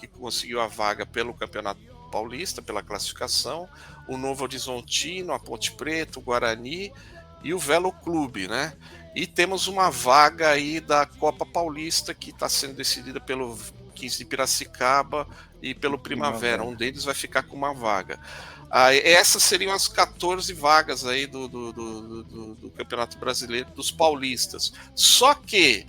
conseguiu a vaga pelo Campeonato Paulista, pela classificação, o Novo Horizontino, a Ponte Preta, o Guarani e o Velo Clube, né? E temos uma vaga aí da Copa Paulista, que está sendo decidida pelo 15 de Piracicaba e pelo Primavera. Um deles vai ficar com uma vaga. Essas seriam as 14 vagas aí do Campeonato Brasileiro dos paulistas. Só que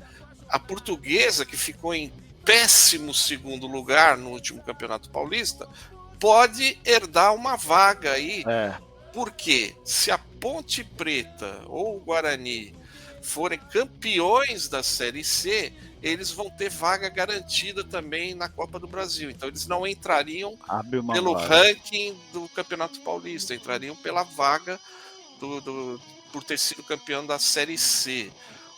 a Portuguesa, que ficou em 12º lugar no último Campeonato Paulista, pode herdar uma vaga aí. Porque se a Ponte Preta ou o Guarani forem campeões da Série C, eles vão ter vaga garantida também na Copa do Brasil. Então eles não entrariam pelo ranking do Campeonato Paulista, entrariam pela vaga por ter sido campeão da Série C.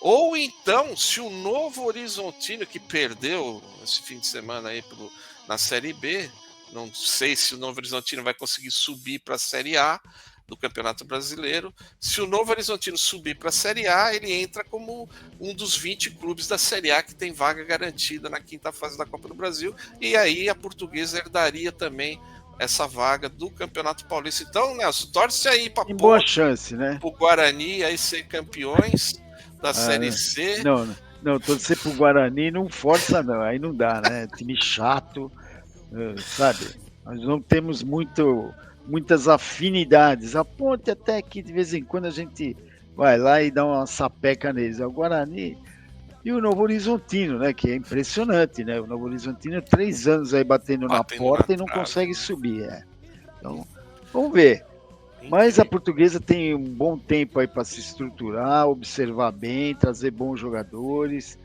Ou então, se o Novo Horizontino, que perdeu esse fim de semana aí na Série B, não sei se o Novo Horizontino vai conseguir subir para a Série A do Campeonato Brasileiro. Se o Novo Horizontino subir para a Série A, ele entra como um dos 20 clubes da Série A que tem vaga garantida na quinta fase da Copa do Brasil. E aí a Portuguesa herdaria também essa vaga do Campeonato Paulista. Então, Nelson, torce aí para boa chance, né? O Guarani aí ser campeões da Série C. Não, torcer pro Guarani não força não, aí não dá, né? Time chato, sabe? Nós não temos muitas afinidades. A Ponte até que de vez em quando a gente vai lá e dá uma sapeca neles. O Guarani e o Novo Horizontino, né? Que é impressionante, né? O Novo Horizontino 3 anos aí batendo na porta e não consegue subir. Então, vamos ver. Mas a Portuguesa tem um bom tempo aí para se estruturar, observar bem, trazer bons jogadores.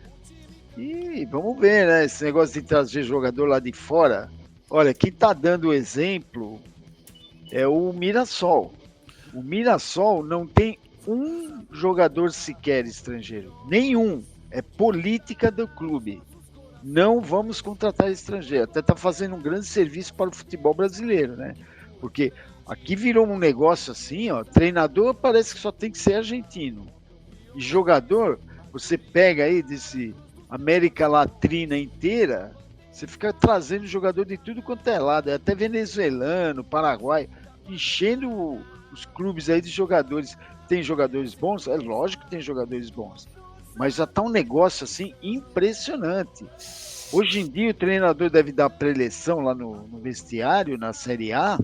E vamos ver, né? Esse negócio de trazer jogador lá de fora. Olha, quem está dando o exemplo é o Mirassol. O Mirassol não tem um jogador sequer estrangeiro. Nenhum. É política do clube. Não vamos contratar estrangeiro. Até está fazendo um grande serviço para o futebol brasileiro, né? Porque aqui virou um negócio assim, ó. Treinador parece que só tem que ser argentino. E jogador, você pega aí desse América Latina inteira, você fica trazendo jogador de tudo quanto é lado, até venezuelano, paraguai, enchendo os clubes aí de jogadores. Tem jogadores bons? É lógico que tem jogadores bons. Mas já tá um negócio assim impressionante. Hoje em dia o treinador deve dar preleção lá no vestiário, na Série A.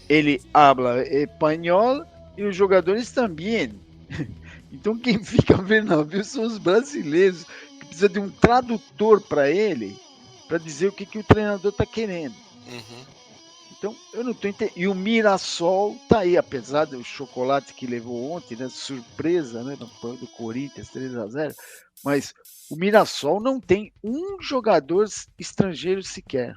Ele habla espanhol e os jogadores também. Então quem fica vendo navio são os brasileiros, que precisa de um tradutor para ele, para dizer o que o treinador está querendo. Então, eu não estou entendendo. E o Mirassol tá aí, apesar do chocolate que levou ontem, né? Surpresa, né? Do Corinthians, 3-0. Mas o Mirassol não tem um jogador estrangeiro sequer.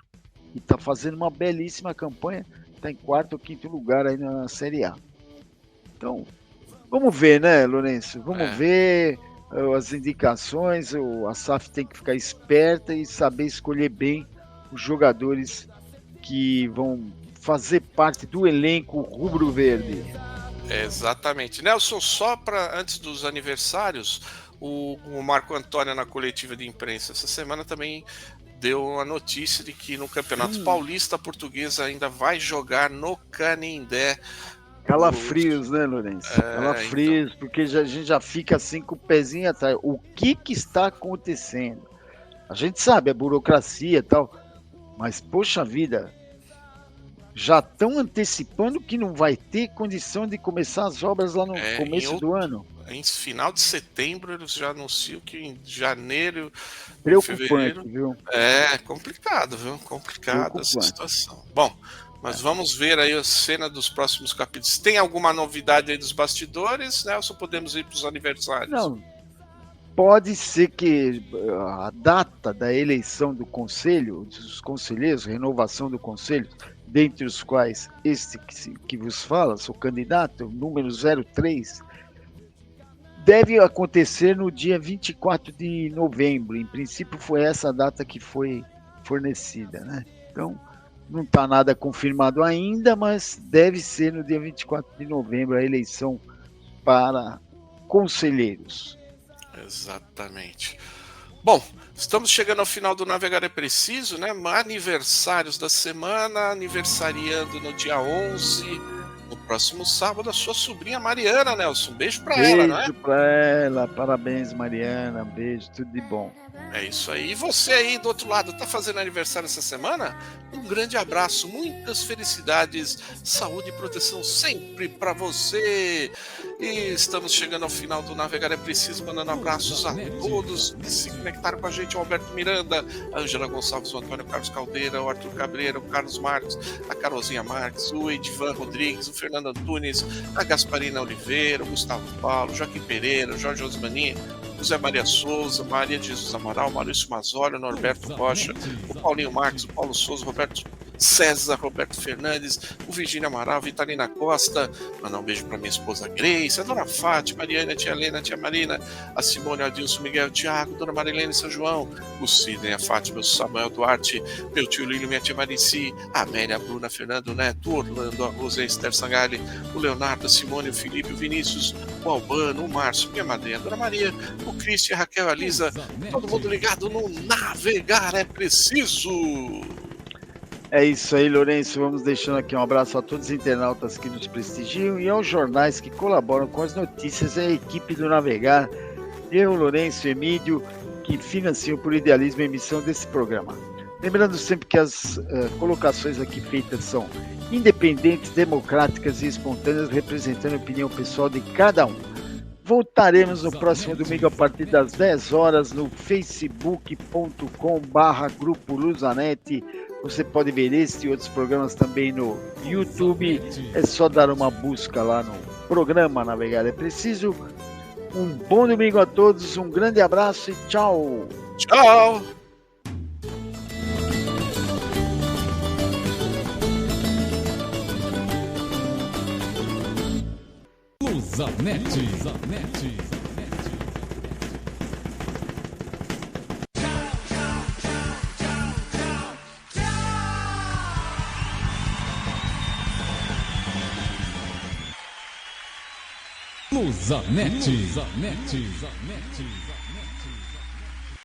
E está fazendo uma belíssima campanha. Está em 4º ou 5º lugar aí na Série A. Então, vamos ver, né, Lourenço? Vamos ver as indicações. A SAF tem que ficar esperta e saber escolher bem os jogadores que vão fazer parte do elenco rubro-verde. Exatamente. Nelson, só para antes dos aniversários, o Marco Antônio na coletiva de imprensa essa semana também deu a notícia de que no Campeonato Paulista a Portuguesa ainda vai jogar no Canindé. Calafrios, né, Lourenço? Calafrios, então... porque a gente já fica assim com o pezinho atrás. O que está acontecendo? A gente sabe, a burocracia e tal, mas, poxa vida, já estão antecipando que não vai ter condição de começar as obras lá no começo do ano. Em final de setembro, eles já anunciam que em janeiro, fevereiro... viu? É complicado, viu? Complicada essa situação. Bom, mas vamos ver aí a cena dos próximos capítulos. Tem alguma novidade aí dos bastidores, Nelson? Podemos ir para os aniversários? Não. Pode ser que a data da eleição do conselho, dos conselheiros, renovação do conselho, dentre os quais este que vos fala, sou candidato, número 03, deve acontecer no dia 24 de novembro. Em princípio foi essa data que foi fornecida, né? Então, não está nada confirmado ainda, mas deve ser no dia 24 de novembro a eleição para conselheiros. Exatamente. Bom, estamos chegando ao final do Navegar é Preciso, né? Aniversários da semana, aniversariando no dia 11, no próximo sábado, a sua sobrinha Mariana, Nelson. Um beijo pra ela, né? Beijo pra ela, parabéns, Mariana, um beijo, tudo de bom. É isso aí. E você aí do outro lado, tá fazendo aniversário essa semana? Um grande abraço, muitas felicidades, saúde e proteção sempre pra você. E estamos chegando ao final do Navegar é Preciso, mandando abraços a todos que se conectaram com a gente: o Alberto Miranda, a Ângela Gonçalves, o Antônio Carlos Caldeira, o Arthur Cabreira, o Carlos Marques, a Carolzinha Marques, o Edivan Rodrigues, o Fernando Antunes, a Gasparina Oliveira, o Gustavo Paulo, o Joaquim Pereira, o Jorge Osmani, José Maria Souza, Maria de Jesus Amaral, Maurício Mazzoli, o Norberto Rocha, o Paulinho Marques, o Paulo Souza, o Roberto César Roberto Fernandes, o Virgínia Amaral, Vitalina Costa, mandar um beijo para minha esposa Grace, a dona Fátima, a Mariana, a tia Helena, a tia Marina, a Simone, a Adilson, Miguel, o Thiago, dona Marilene São João, o Sidney, a Fátima, o Samuel Duarte, meu tio Lílio, minha tia Marici, a Amélia, a Bruna, Fernando Neto, o Orlando, a Rosa, a Esther Sangali, o Leonardo, a Simone, o Felipe, o Vinícius, o Albano, o Márcio, minha madrinha, a dona Maria, o Cristian, a Raquel, a Lisa, todo mundo ligado no Navegar é Preciso. É isso aí, Lourenço. Vamos deixando aqui um abraço a todos os internautas que nos prestigiam e aos jornais que colaboram com as notícias e a equipe do Navegar. Eu, Lourenço e Emílio, que financiam por idealismo a emissão desse programa. Lembrando sempre que as colocações aqui feitas são independentes, democráticas e espontâneas, representando a opinião pessoal de cada um. Voltaremos no próximo domingo a partir das 10 horas no facebook.com/Grupo Luzanet. Você pode ver este e outros programas também no YouTube. É só dar uma busca lá no programa Navegar é Preciso. Um bom domingo a todos, um grande abraço e tchau! Tchau! Luzanet. Luzanet.